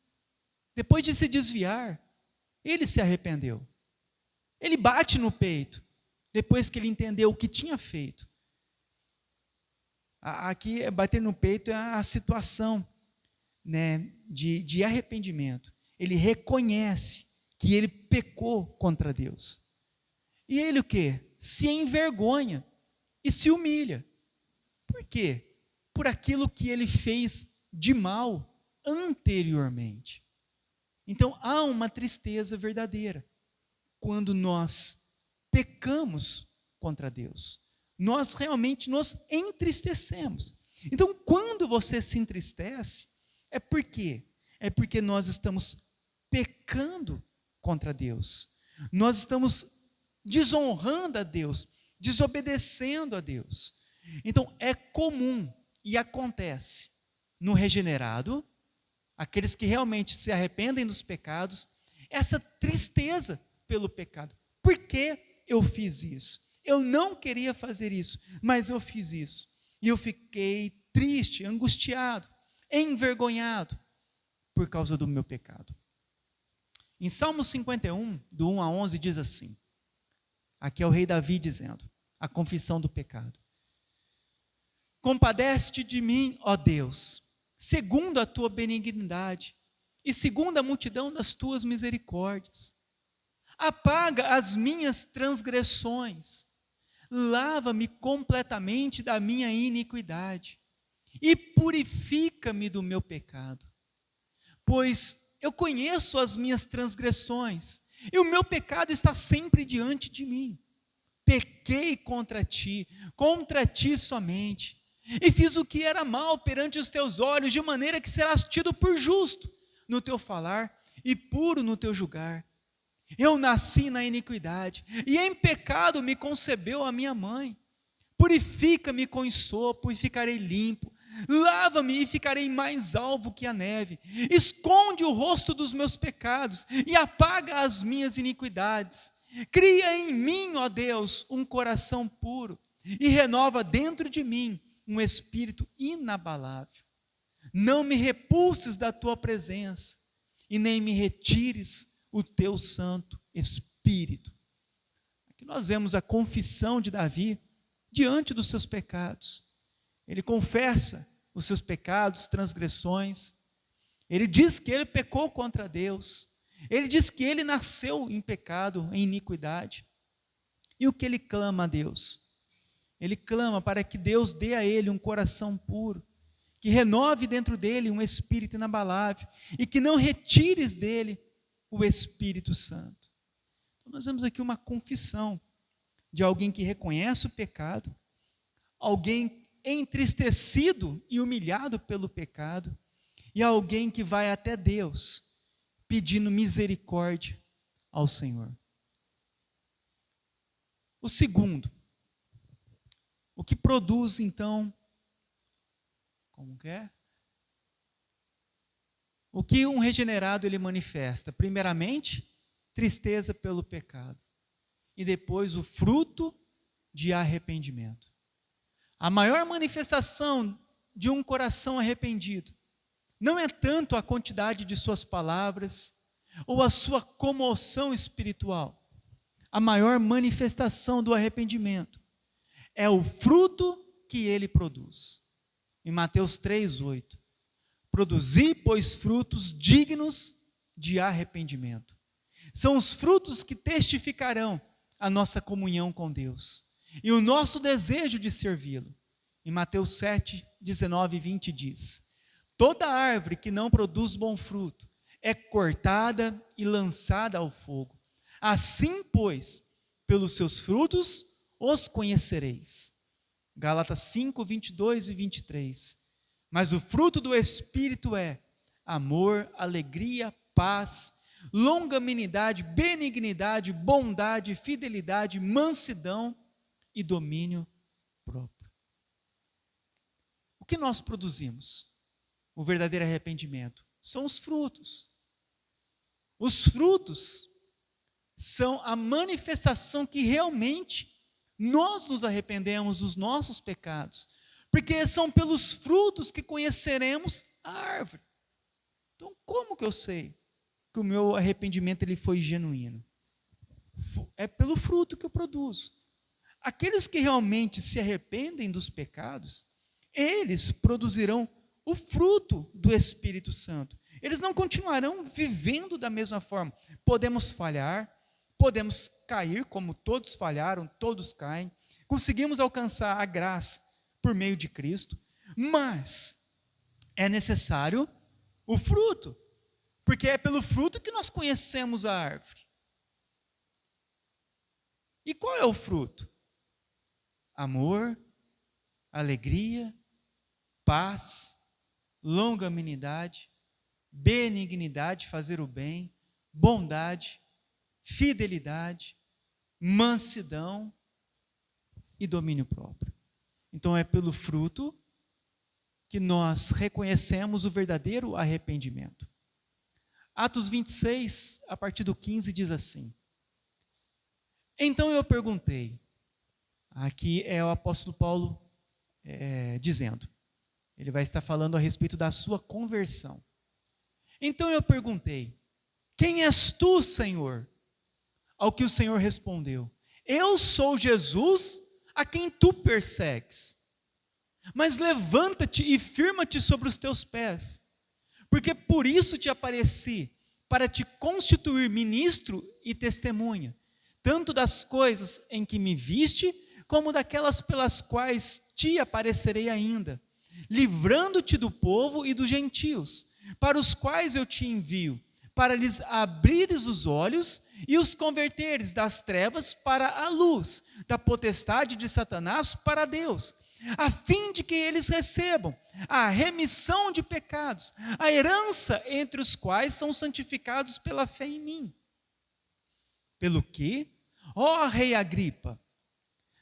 depois de se desviar, ele se arrependeu. Ele bate no peito, depois que ele entendeu o que tinha feito. Aqui, bater no peito é a situação, né, de arrependimento. Ele reconhece que ele pecou contra Deus. E ele o quê? Se envergonha e se humilha. Por quê? Por aquilo que ele fez de mal anteriormente. Então há uma tristeza verdadeira quando nós pecamos contra Deus. Nós realmente nos entristecemos. Então, quando você se entristece, é por quê? É porque nós estamos pecando contra Deus. Nós estamos desonrando a Deus, desobedecendo a Deus. Então, é comum e acontece no regenerado, aqueles que realmente se arrependem dos pecados, essa tristeza pelo pecado. Por que eu fiz isso? Eu não queria fazer isso, mas eu fiz isso. E eu fiquei triste, angustiado, envergonhado por causa do meu pecado. Em Salmo 51, do 1 a 11, diz assim, aqui é o rei Davi dizendo, a confissão do pecado. Compadece-te de mim, ó Deus, segundo a tua benignidade e segundo a multidão das tuas misericórdias. Apaga as minhas transgressões, lava-me completamente da minha iniquidade e purifica-me do meu pecado. Pois eu conheço as minhas transgressões e o meu pecado está sempre diante de mim. Pequei contra ti somente, e fiz o que era mal perante os teus olhos, de maneira que serás tido por justo no teu falar e puro no teu julgar. Eu nasci na iniquidade, e em pecado me concebeu a minha mãe. Purifica-me com ensopo, e ficarei limpo. Lava-me, e ficarei mais alvo que a neve. Esconde o rosto dos meus pecados, e apaga as minhas iniquidades. Cria em mim, ó Deus, um coração puro, e renova dentro de mim um espírito inabalável. Não me repulses da tua presença, e nem me retires o teu Santo Espírito. Aqui nós vemos a confissão de Davi diante dos seus pecados. Ele confessa os seus pecados, transgressões. Ele diz que ele pecou contra Deus. Ele diz que ele nasceu em pecado, em iniquidade. E o que ele clama a Deus? Ele clama para que Deus dê a ele um coração puro, que renove dentro dele um espírito inabalável e que não retires dele o Espírito Santo. Então nós vemos aqui uma confissão de alguém que reconhece o pecado, alguém entristecido e humilhado pelo pecado, e alguém que vai até Deus pedindo misericórdia ao Senhor. O segundo, o que produz então, como que é? O que um regenerado ele manifesta? Primeiramente, tristeza pelo pecado. E depois o fruto de arrependimento. A maior manifestação de um coração arrependido não é tanto a quantidade de suas palavras ou a sua comoção espiritual. A maior manifestação do arrependimento é o fruto que ele produz. Em Mateus 3:8. Produzi, pois, frutos dignos de arrependimento. São os frutos que testificarão a nossa comunhão com Deus e o nosso desejo de servi-lo. Em Mateus 7, 19 e 20 diz: toda árvore que não produz bom fruto é cortada e lançada ao fogo. Assim, pois, pelos seus frutos os conhecereis. Gálatas 5, 22 e 23. Mas o fruto do Espírito é amor, alegria, paz, longanimidade, benignidade, bondade, fidelidade, mansidão e domínio próprio. O que nós produzimos? O verdadeiro arrependimento são os frutos. Os frutos são a manifestação que realmente nós nos arrependemos dos nossos pecados, porque são pelos frutos que conheceremos a árvore. Então, como que eu sei que o meu arrependimento ele foi genuíno? É pelo fruto que eu produzo. Aqueles que realmente se arrependem dos pecados, eles produzirão o fruto do Espírito Santo. Eles não continuarão vivendo da mesma forma. Podemos falhar, podemos cair, como todos falharam, todos caem. Conseguimos alcançar a graça por meio de Cristo, mas é necessário o fruto, porque é pelo fruto que nós conhecemos a árvore. E qual é o fruto? Amor, alegria, paz, longanimidade, benignidade, fazer o bem, bondade, fidelidade, mansidão e domínio próprio. Então é pelo fruto que nós reconhecemos o verdadeiro arrependimento. Atos 26, a partir do 15, diz assim: Então eu perguntei, aqui é o apóstolo Paulo dizendo, ele vai estar falando a respeito da sua conversão. Então eu perguntei, quem és tu, Senhor? Ao que o Senhor respondeu, eu sou Jesus a quem tu persegues. Mas levanta-te e firma-te sobre os teus pés, porque por isso te apareci, para te constituir ministro e testemunha, tanto das coisas em que me viste, como daquelas pelas quais te aparecerei ainda, livrando-te do povo e dos gentios, para os quais eu te envio, para lhes abrires os olhos e os converteres das trevas para a luz, da potestade de Satanás para Deus, a fim de que eles recebam a remissão de pecados, a herança entre os quais são santificados pela fé em mim. Pelo que, ó rei Agripa,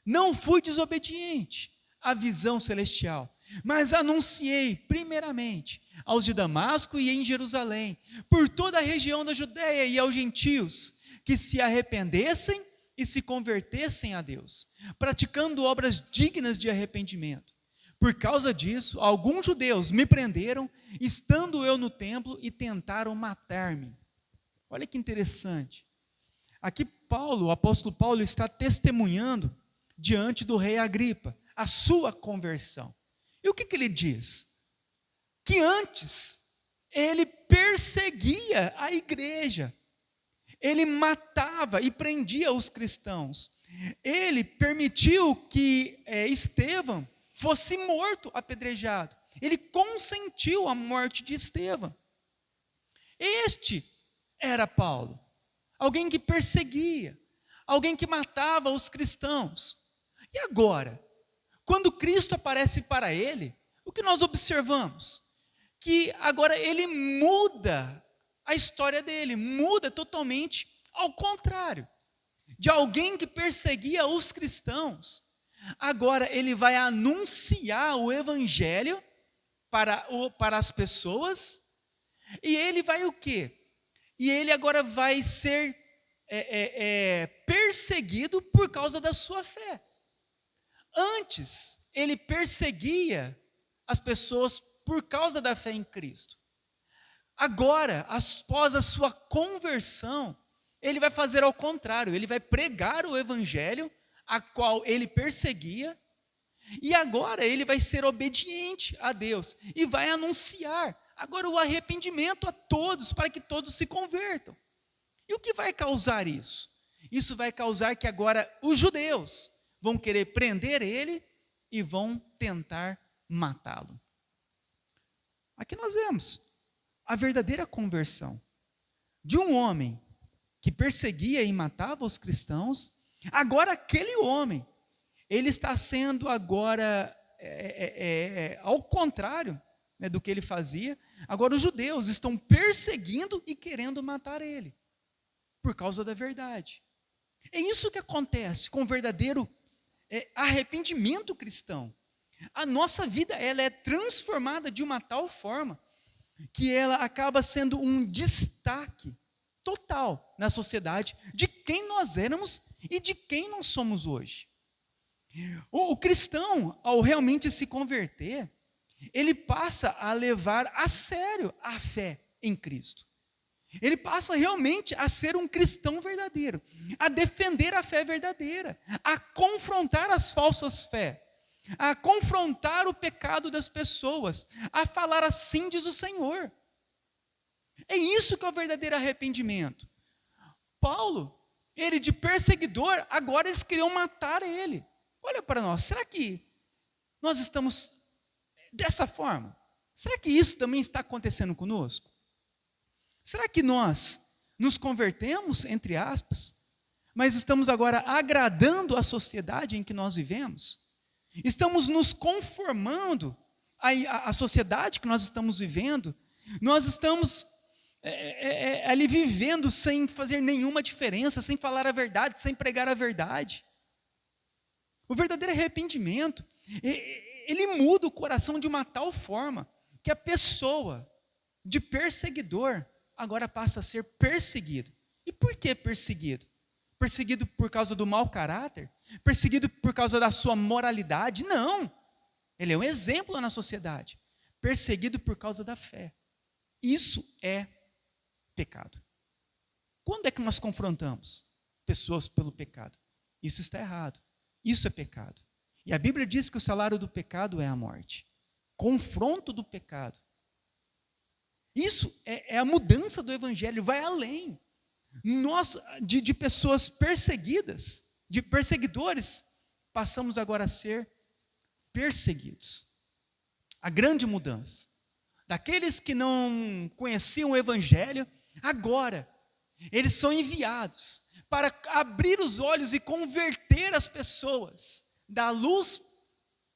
não fui desobediente à visão celestial, mas anunciei primeiramente aos de Damasco e em Jerusalém, por toda a região da Judéia e aos gentios, que se arrependessem e se convertessem a Deus, praticando obras dignas de arrependimento. Por causa disso, alguns judeus me prenderam, estando eu no templo, e tentaram matar-me. Olha que interessante. Aqui Paulo, o apóstolo Paulo, está testemunhando diante do rei Agripa a sua conversão. E o que ele diz? Que antes ele perseguia a igreja, ele matava e prendia os cristãos, ele permitiu que Estevão fosse morto, apedrejado, ele consentiu a morte de Estevão. Este era Paulo, alguém que perseguia, alguém que matava os cristãos. E agora, quando Cristo aparece para ele, o que nós observamos? Que agora ele muda a história dele, muda totalmente ao contrário. De alguém que perseguia os cristãos, agora ele vai anunciar o evangelho para as pessoas, e ele vai o quê? E ele agora vai ser perseguido por causa da sua fé. Antes, ele perseguia as pessoas por causa da fé em Cristo. Agora, após a sua conversão, ele vai fazer ao contrário, ele vai pregar o evangelho a qual ele perseguia, e agora ele vai ser obediente a Deus e vai anunciar agora o arrependimento a todos, para que todos se convertam. E o que vai causar isso? Isso vai causar que agora os judeus vão querer prender ele e vão tentar matá-lo. Aqui nós vemos a verdadeira conversão de um homem que perseguia e matava os cristãos. Agora aquele homem, ele está sendo agora ao contrário, né, do que ele fazia. Agora os judeus estão perseguindo e querendo matar ele, por causa da verdade. É isso que acontece com o verdadeiro arrependimento cristão. A nossa vida, ela é transformada de uma tal forma que ela acaba sendo um destaque total na sociedade de quem nós éramos e de quem nós somos hoje. O cristão, ao realmente se converter, ele passa a levar a sério a fé em Cristo. Ele passa realmente a ser um cristão verdadeiro, a defender a fé verdadeira, a confrontar as falsas fé, a confrontar o pecado das pessoas, a falar assim diz o Senhor. É isso que é o verdadeiro arrependimento. Paulo, ele de perseguidor, agora eles queriam matar ele. Olha para nós, será que nós estamos dessa forma? Será que isso também está acontecendo conosco? Será que nós nos convertemos, entre aspas, mas estamos agora agradando a sociedade em que nós vivemos? Estamos nos conformando à sociedade que nós estamos vivendo? Nós estamos ali vivendo sem fazer nenhuma diferença, sem falar a verdade, sem pregar a verdade. O verdadeiro arrependimento, ele muda o coração de uma tal forma que a pessoa de perseguidor agora passa a ser perseguido. E por que perseguido? Perseguido por causa do mau caráter? Perseguido por causa da sua moralidade? Não. Ele é um exemplo na sociedade. Perseguido por causa da fé. Isso é pecado. Quando é que nós confrontamos pessoas pelo pecado? Isso está errado. Isso é pecado. E a Bíblia diz que o salário do pecado é a morte. Confronto do pecado. Isso é a mudança do evangelho, vai além. Nós, de pessoas perseguidas, de perseguidores, passamos agora a ser perseguidos. A grande mudança. Daqueles que não conheciam o evangelho, agora, eles são enviados para abrir os olhos e converter as pessoas da luz,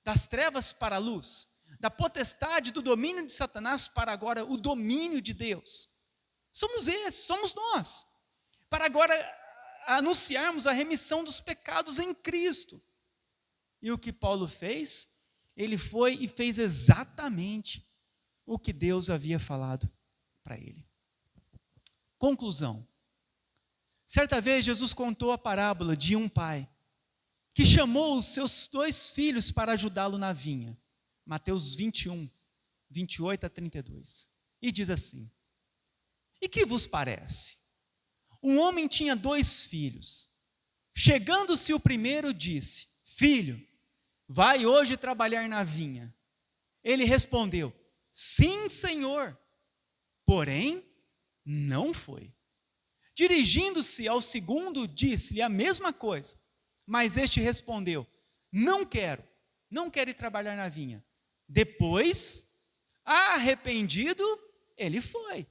das trevas para a luz, da potestade, do domínio de Satanás para agora o domínio de Deus. Somos esses, somos nós. Para agora anunciarmos a remissão dos pecados em Cristo. E o que Paulo fez? Ele foi e fez exatamente o que Deus havia falado para ele. Conclusão. Certa vez Jesus contou a parábola de um pai que chamou os seus 2 filhos para ajudá-lo na vinha. Mateus 21, 28 a 32. E diz assim: E que vos parece? Um homem tinha 2 filhos. Chegando-se o primeiro, disse: Filho, vai hoje trabalhar na vinha. Ele respondeu: Sim, Senhor. Porém, não foi. Dirigindo-se ao segundo, disse-lhe a mesma coisa. Mas este respondeu: Não quero ir trabalhar na vinha. Depois, arrependido, ele foi.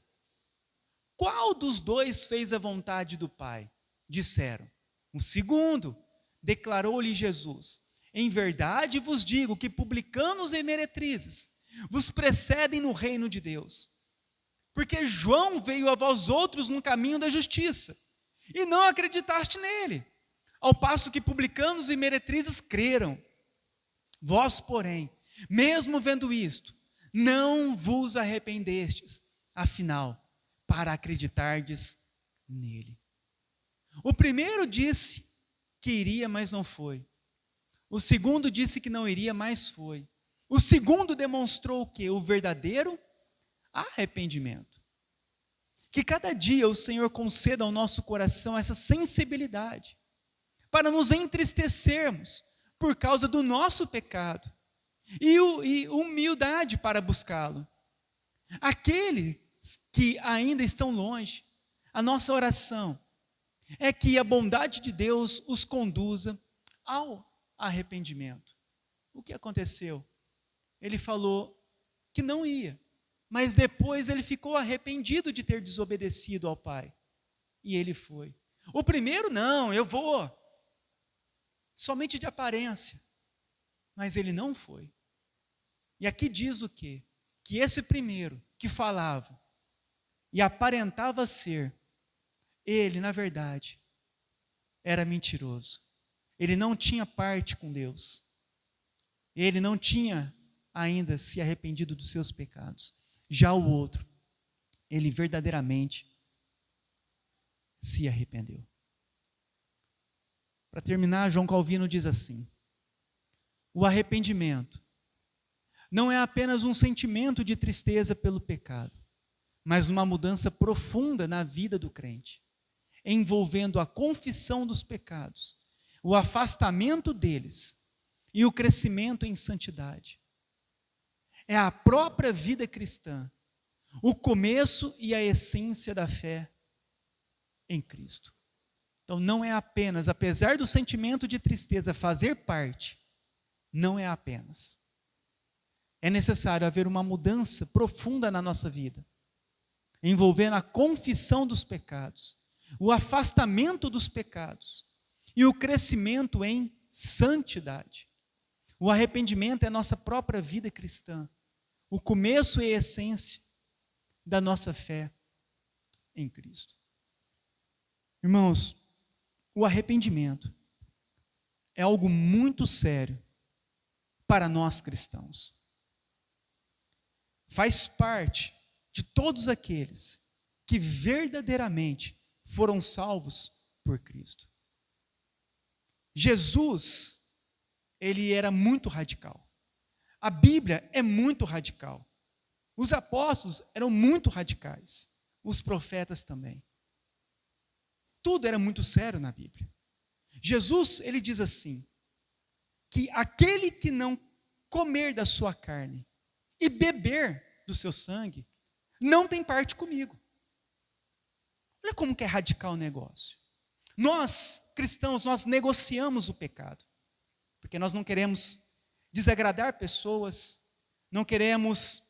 Qual dos 2 fez a vontade do Pai? Disseram: O segundo. Declarou-lhe Jesus: Em verdade vos digo que publicanos e meretrizes vos precedem no reino de Deus. Porque João veio a vós outros no caminho da justiça, e não acreditaste nele, ao passo que publicanos e meretrizes creram. Vós, porém, mesmo vendo isto, não vos arrependestes, afinal, para acreditardes nele. O primeiro disse que iria, mas não foi. O segundo disse que não iria, mas foi. O segundo demonstrou o quê? O verdadeiro arrependimento. Que cada dia o Senhor conceda ao nosso coração essa sensibilidade, para nos entristecermos por causa do nosso pecado, e humildade para buscá-lo. Aqueles que ainda estão longe, a nossa oração é que a bondade de Deus os conduza ao arrependimento. O que aconteceu? Ele falou que não ia, mas depois ele ficou arrependido de ter desobedecido ao Pai. E ele foi. O primeiro, não, eu vou. Somente de aparência. Mas ele não foi. E aqui diz o quê? Que esse primeiro que falava e aparentava ser, ele, na verdade, era mentiroso. Ele não tinha parte com Deus. Ele não tinha ainda se arrependido dos seus pecados. Já o outro, ele verdadeiramente se arrependeu. Para terminar, João Calvino diz assim: o arrependimento não é apenas um sentimento de tristeza pelo pecado, mas uma mudança profunda na vida do crente, envolvendo a confissão dos pecados, o afastamento deles e o crescimento em santidade. É a própria vida cristã, o começo e a essência da fé em Cristo. Então não é apenas, apesar do sentimento de tristeza fazer parte, não é apenas. É necessário haver uma mudança profunda na nossa vida, envolvendo a confissão dos pecados, o afastamento dos pecados e o crescimento em santidade. O arrependimento é a nossa própria vida cristã, o começo e a essência da nossa fé em Cristo. Irmãos, o arrependimento é algo muito sério para nós cristãos. Faz parte de todos aqueles que verdadeiramente foram salvos por Cristo. Jesus, ele era muito radical. A Bíblia é muito radical. Os apóstolos eram muito radicais. Os profetas também. Tudo era muito sério na Bíblia. Jesus, ele diz assim, que aquele que não comer da sua carne e beber do seu sangue, não tem parte comigo. Olha como que é radical o negócio. Nós, cristãos, nós negociamos o pecado, porque nós não queremos desagradar pessoas, não queremos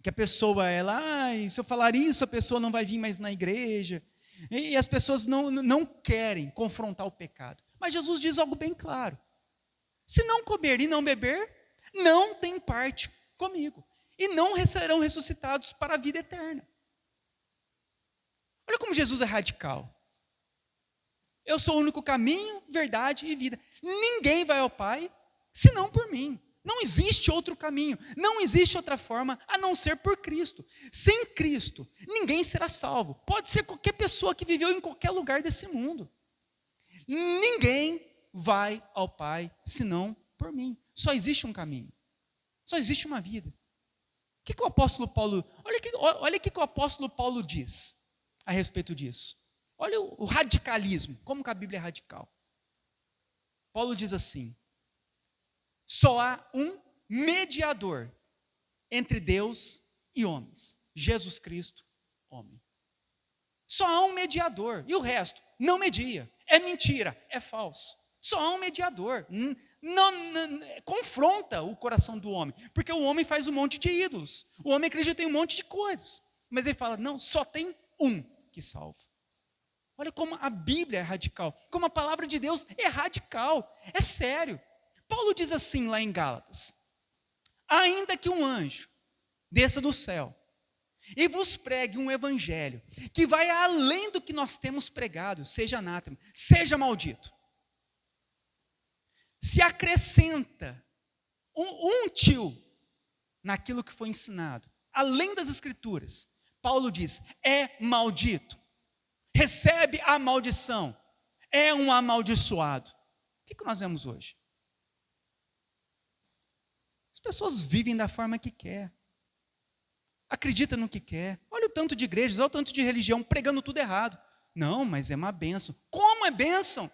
que a pessoa, se eu falar isso, a pessoa não vai vir mais na igreja, e as pessoas não querem confrontar o pecado. Mas Jesus diz algo bem claro: se não comer e não beber, não tem parte comigo, e não serão ressuscitados para a vida eterna. Olha como Jesus é radical. Eu sou o único caminho, verdade e vida. Ninguém vai ao Pai senão por mim. Não existe outro caminho, não existe outra forma a não ser por Cristo. Sem Cristo, ninguém será salvo. Pode ser qualquer pessoa que viveu em qualquer lugar desse mundo. Ninguém vai ao Pai senão por mim. Só existe um caminho. Só existe uma vida. O que o apóstolo Paulo... Olha o que o apóstolo Paulo diz a respeito disso. Olha o radicalismo, como que a Bíblia é radical. Paulo diz assim: só há um mediador entre Deus e homens, Jesus Cristo, homem. Só há um mediador, e o resto não media, é mentira, é falso. Só há um mediador. Não, confronta o coração do homem, porque o homem faz um monte de ídolos, o homem acredita em um monte de coisas, mas ele fala, não, só tem um que salva. Olha como a Bíblia é radical, como a palavra de Deus é radical, é sério. Paulo diz assim lá em Gálatas: ainda que um anjo desça do céu e vos pregue um evangelho que vai além do que nós temos pregado, seja anátema, seja maldito. Se acrescenta um tio naquilo que foi ensinado, além das escrituras, Paulo diz, é maldito, recebe a maldição, é um amaldiçoado. O que nós vemos hoje? As pessoas vivem da forma que quer, acreditam no que quer. Olha o tanto de igrejas, olha o tanto de religião pregando tudo errado. Não, mas é uma bênção. Como é bênção?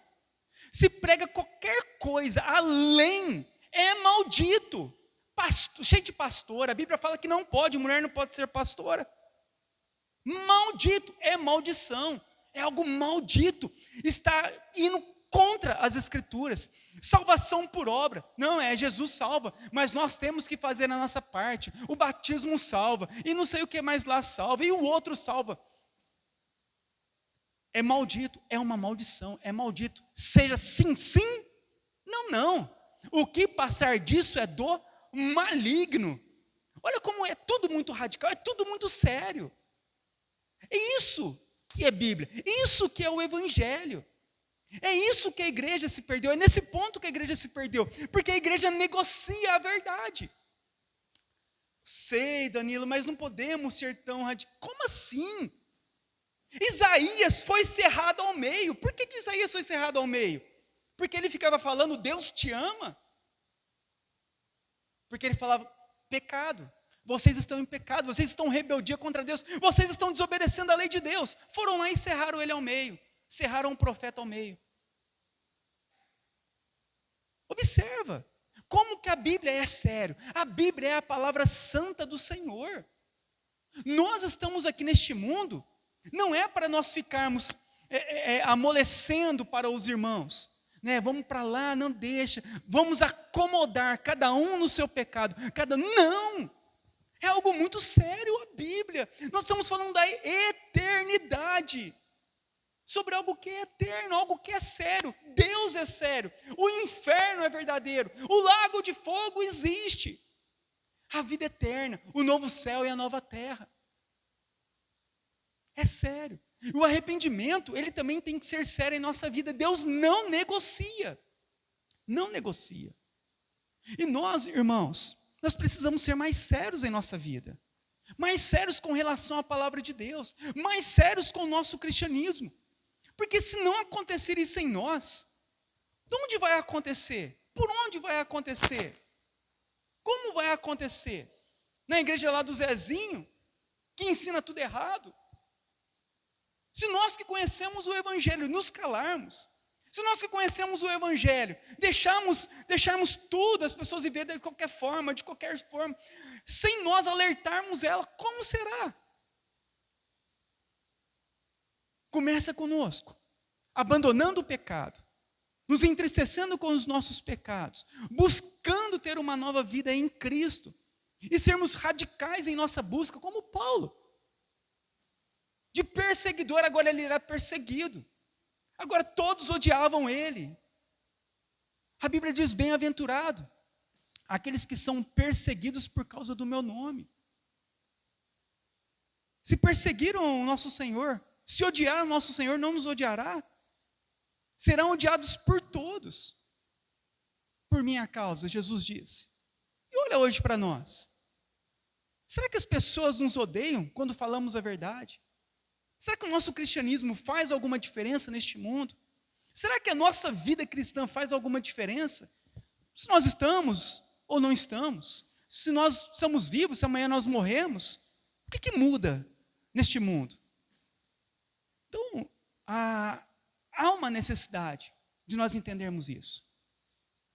Se prega qualquer coisa além, é maldito. Cheio de pastor, a Bíblia fala que não pode, mulher não pode ser pastora. Maldito, é maldição, é algo maldito. Está indo contra as escrituras. Salvação por obra, não é, Jesus salva, mas nós temos que fazer a nossa parte. O batismo salva, e não sei o que mais lá salva, e o outro salva. É maldito, é uma maldição, é maldito. Seja sim, sim, não, não. O que passar disso é do maligno. Olha como é tudo muito radical, é tudo muito sério. É isso que é Bíblia, isso que é o Evangelho. É isso que a igreja se perdeu, é nesse ponto que a igreja se perdeu, porque a igreja negocia a verdade. Sei, Danilo, mas não podemos ser tão radicais. Como assim? Isaías foi cerrado ao meio. Por que Isaías foi cerrado ao meio? Porque ele ficava falando, Deus te ama. Porque ele falava, pecado. Vocês estão em pecado, vocês estão em rebeldia contra Deus, vocês estão desobedecendo a lei de Deus. Foram lá e cerraram ele ao meio. Cerraram o profeta ao meio. Observa. Como que a Bíblia é sério? A Bíblia é a palavra santa do Senhor. Nós estamos aqui neste mundo, não é para nós ficarmos amolecendo para os irmãos, né? Vamos para lá, não deixa, vamos acomodar cada um no seu pecado, não, é algo muito sério a Bíblia. Nós estamos falando da eternidade, sobre algo que é eterno, algo que é sério. Deus é sério, o inferno é verdadeiro, o lago de fogo existe, a vida eterna, o novo céu e a nova terra. É sério. E o arrependimento, ele também tem que ser sério em nossa vida. Deus não negocia. Não negocia. E nós, irmãos, nós precisamos ser mais sérios em nossa vida. Mais sérios com relação à palavra de Deus. Mais sérios com o nosso cristianismo. Porque se não acontecer isso em nós, de onde vai acontecer? Por onde vai acontecer? Como vai acontecer? Na igreja lá do Zezinho, que ensina tudo errado? Se nós que conhecemos o Evangelho nos calarmos, se nós que conhecemos o Evangelho deixarmos tudo, as pessoas viverem de qualquer forma, sem nós alertarmos ela, como será? Começa conosco, abandonando o pecado, nos entristecendo com os nossos pecados, buscando ter uma nova vida em Cristo, e sermos radicais em nossa busca, como Paulo. De perseguidor, agora ele era perseguido. Agora todos odiavam ele. A Bíblia diz: bem-aventurado aqueles que são perseguidos por causa do meu nome. Se perseguiram o nosso Senhor, se odiaram o nosso Senhor, não nos odiará? Serão odiados por todos, por minha causa, Jesus disse. E olha hoje para nós. Será que as pessoas nos odeiam quando falamos a verdade? Será que o nosso cristianismo faz alguma diferença neste mundo? Será que a nossa vida cristã faz alguma diferença? Se nós estamos ou não estamos? Se nós estamos vivos, se amanhã nós morremos? O que muda neste mundo? Então, há uma necessidade de nós entendermos isso.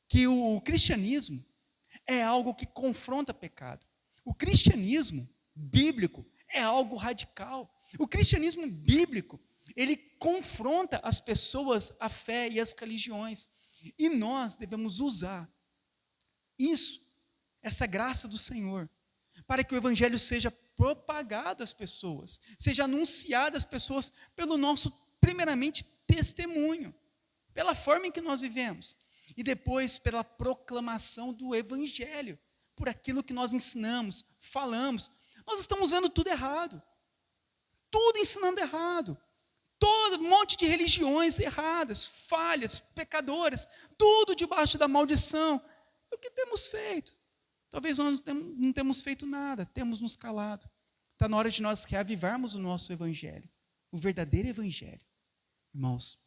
Que o cristianismo é algo que confronta pecado. O cristianismo bíblico é algo radical. O cristianismo bíblico, ele confronta as pessoas, a fé e as religiões. E nós devemos usar isso, essa graça do Senhor, para que o evangelho seja propagado às pessoas, seja anunciado às pessoas pelo nosso, primeiramente, testemunho, pela forma em que nós vivemos, e depois pela proclamação do evangelho, por aquilo que nós ensinamos, falamos. Nós estamos vendo tudo errado. Tudo ensinando errado, todo um monte de religiões erradas, falhas, pecadoras, tudo debaixo da maldição. É o que temos feito? Talvez nós não temos feito nada, temos nos calado. Está na hora de nós reavivarmos o nosso evangelho, o verdadeiro evangelho. Irmãos,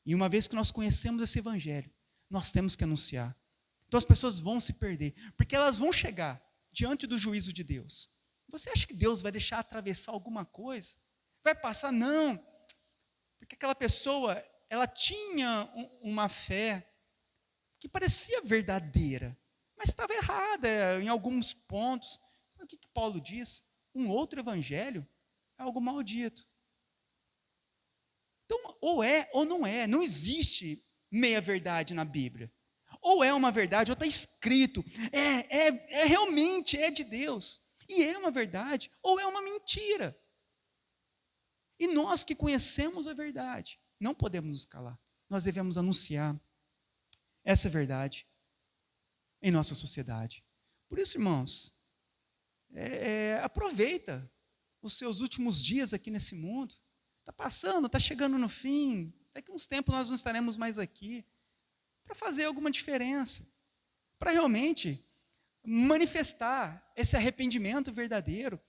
e uma vez que nós conhecemos esse evangelho, nós temos que anunciar. Então as pessoas vão se perder, porque elas vão chegar diante do juízo de Deus. Você acha que Deus vai deixar atravessar alguma coisa? Vai passar? Não, porque aquela pessoa, ela tinha uma fé que parecia verdadeira, mas estava errada em alguns pontos. Sabe o que Paulo diz? Um outro evangelho é algo maldito. Então, ou é ou não é, não existe meia verdade na Bíblia. Ou é uma verdade, ou está escrito, realmente é de Deus, e é uma verdade, ou é uma mentira. E nós que conhecemos a verdade, não podemos nos calar. Nós devemos anunciar essa verdade em nossa sociedade. Por isso, irmãos, aproveita os seus últimos dias aqui nesse mundo. Está passando, está chegando no fim. Daqui a uns tempos nós não estaremos mais aqui. Para fazer alguma diferença. Para realmente manifestar esse arrependimento verdadeiro.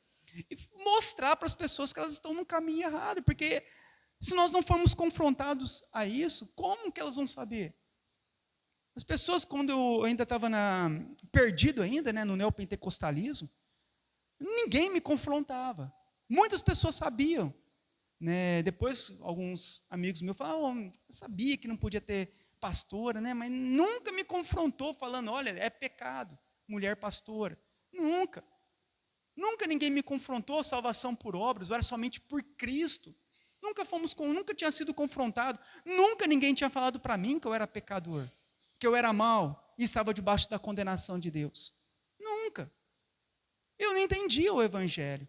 E mostrar para as pessoas que elas estão no caminho errado, porque se nós não formos confrontados a isso, como que elas vão saber? As pessoas, quando eu ainda estava perdido ainda, no neopentecostalismo, ninguém me confrontava. Muitas pessoas sabiam. Depois, alguns amigos meus falavam, eu sabia que não podia ter pastora, né? Mas nunca me confrontou falando, olha, é pecado, mulher pastora. Nunca. Nunca ninguém me confrontou salvação por obras, ou era somente por Cristo. Nunca tinha sido confrontado. Nunca ninguém tinha falado para mim que eu era pecador, que eu era mau e estava debaixo da condenação de Deus. Nunca. Eu não entendia o evangelho.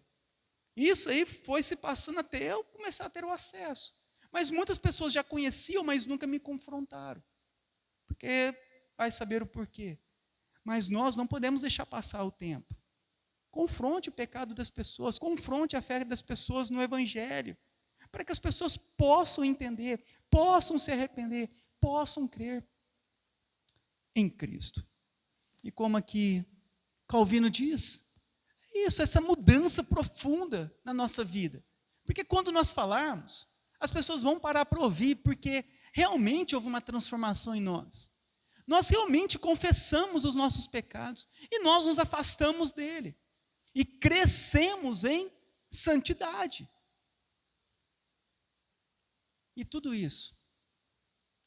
Isso aí foi se passando até eu começar a ter o acesso. Mas muitas pessoas já conheciam, mas nunca me confrontaram. Porque vai saber o porquê. Mas nós não podemos deixar passar o tempo. Confronte o pecado das pessoas, confronte a fé das pessoas no evangelho, para que as pessoas possam entender, possam se arrepender, possam crer em Cristo. E como aqui Calvino diz, essa mudança profunda na nossa vida. Porque quando nós falarmos, as pessoas vão parar para ouvir, porque realmente houve uma transformação em nós. Nós realmente confessamos os nossos pecados e nós nos afastamos dele. E crescemos em santidade. E tudo isso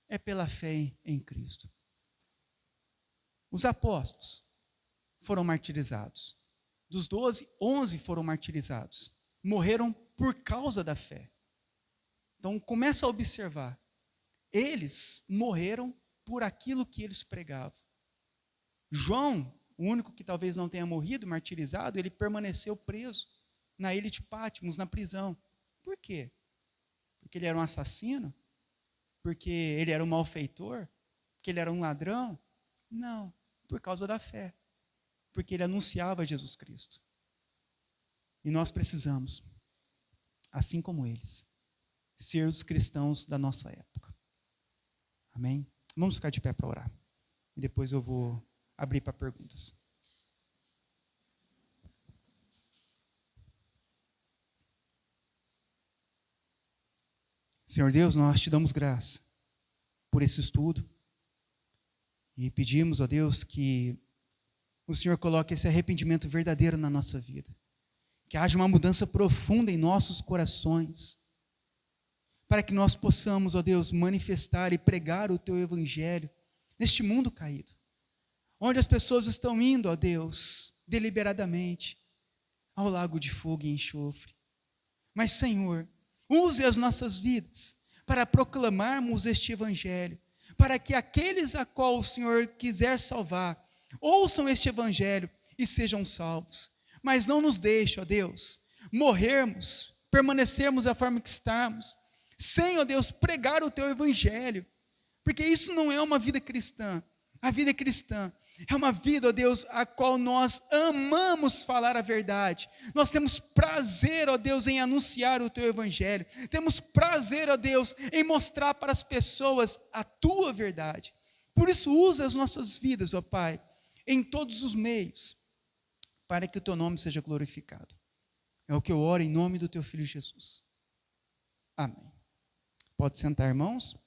é pela fé em Cristo. Os apóstolos foram martirizados. Dos 12, 11 foram martirizados. Morreram por causa da fé. Então começa a observar. Eles morreram por aquilo que eles pregavam. João, o único que talvez não tenha morrido, martirizado, ele permaneceu preso na ilha de Patmos, na prisão. Por quê? Porque ele era um assassino? Porque ele era um malfeitor? Porque ele era um ladrão? Não, por causa da fé. Porque ele anunciava Jesus Cristo. E nós precisamos, assim como eles, ser os cristãos da nossa época. Amém? Vamos ficar de pé para orar. E depois eu vou abrir para perguntas. Senhor Deus, nós te damos graça por esse estudo e pedimos, ó Deus, que o Senhor coloque esse arrependimento verdadeiro na nossa vida, que haja uma mudança profunda em nossos corações, para que nós possamos, ó Deus, manifestar e pregar o Teu Evangelho neste mundo caído, onde as pessoas estão indo, ó Deus, deliberadamente, ao lago de fogo e enxofre. Mas, Senhor, use as nossas vidas para proclamarmos este Evangelho, para que aqueles a qual o Senhor quiser salvar, ouçam este Evangelho e sejam salvos. Mas não nos deixe, ó Deus, morrermos, permanecermos da forma que estamos, sem, ó Deus, pregar o Teu Evangelho, porque isso não é uma vida cristã. A vida cristã é uma vida, ó Deus, a qual nós amamos falar a verdade. Nós temos prazer, ó Deus, em anunciar o Teu Evangelho. Temos prazer, ó Deus, em mostrar para as pessoas a Tua verdade. Por isso, usa as nossas vidas, ó Pai, em todos os meios, para que o Teu nome seja glorificado. É o que eu oro em nome do Teu Filho Jesus. Amém. Pode sentar, irmãos.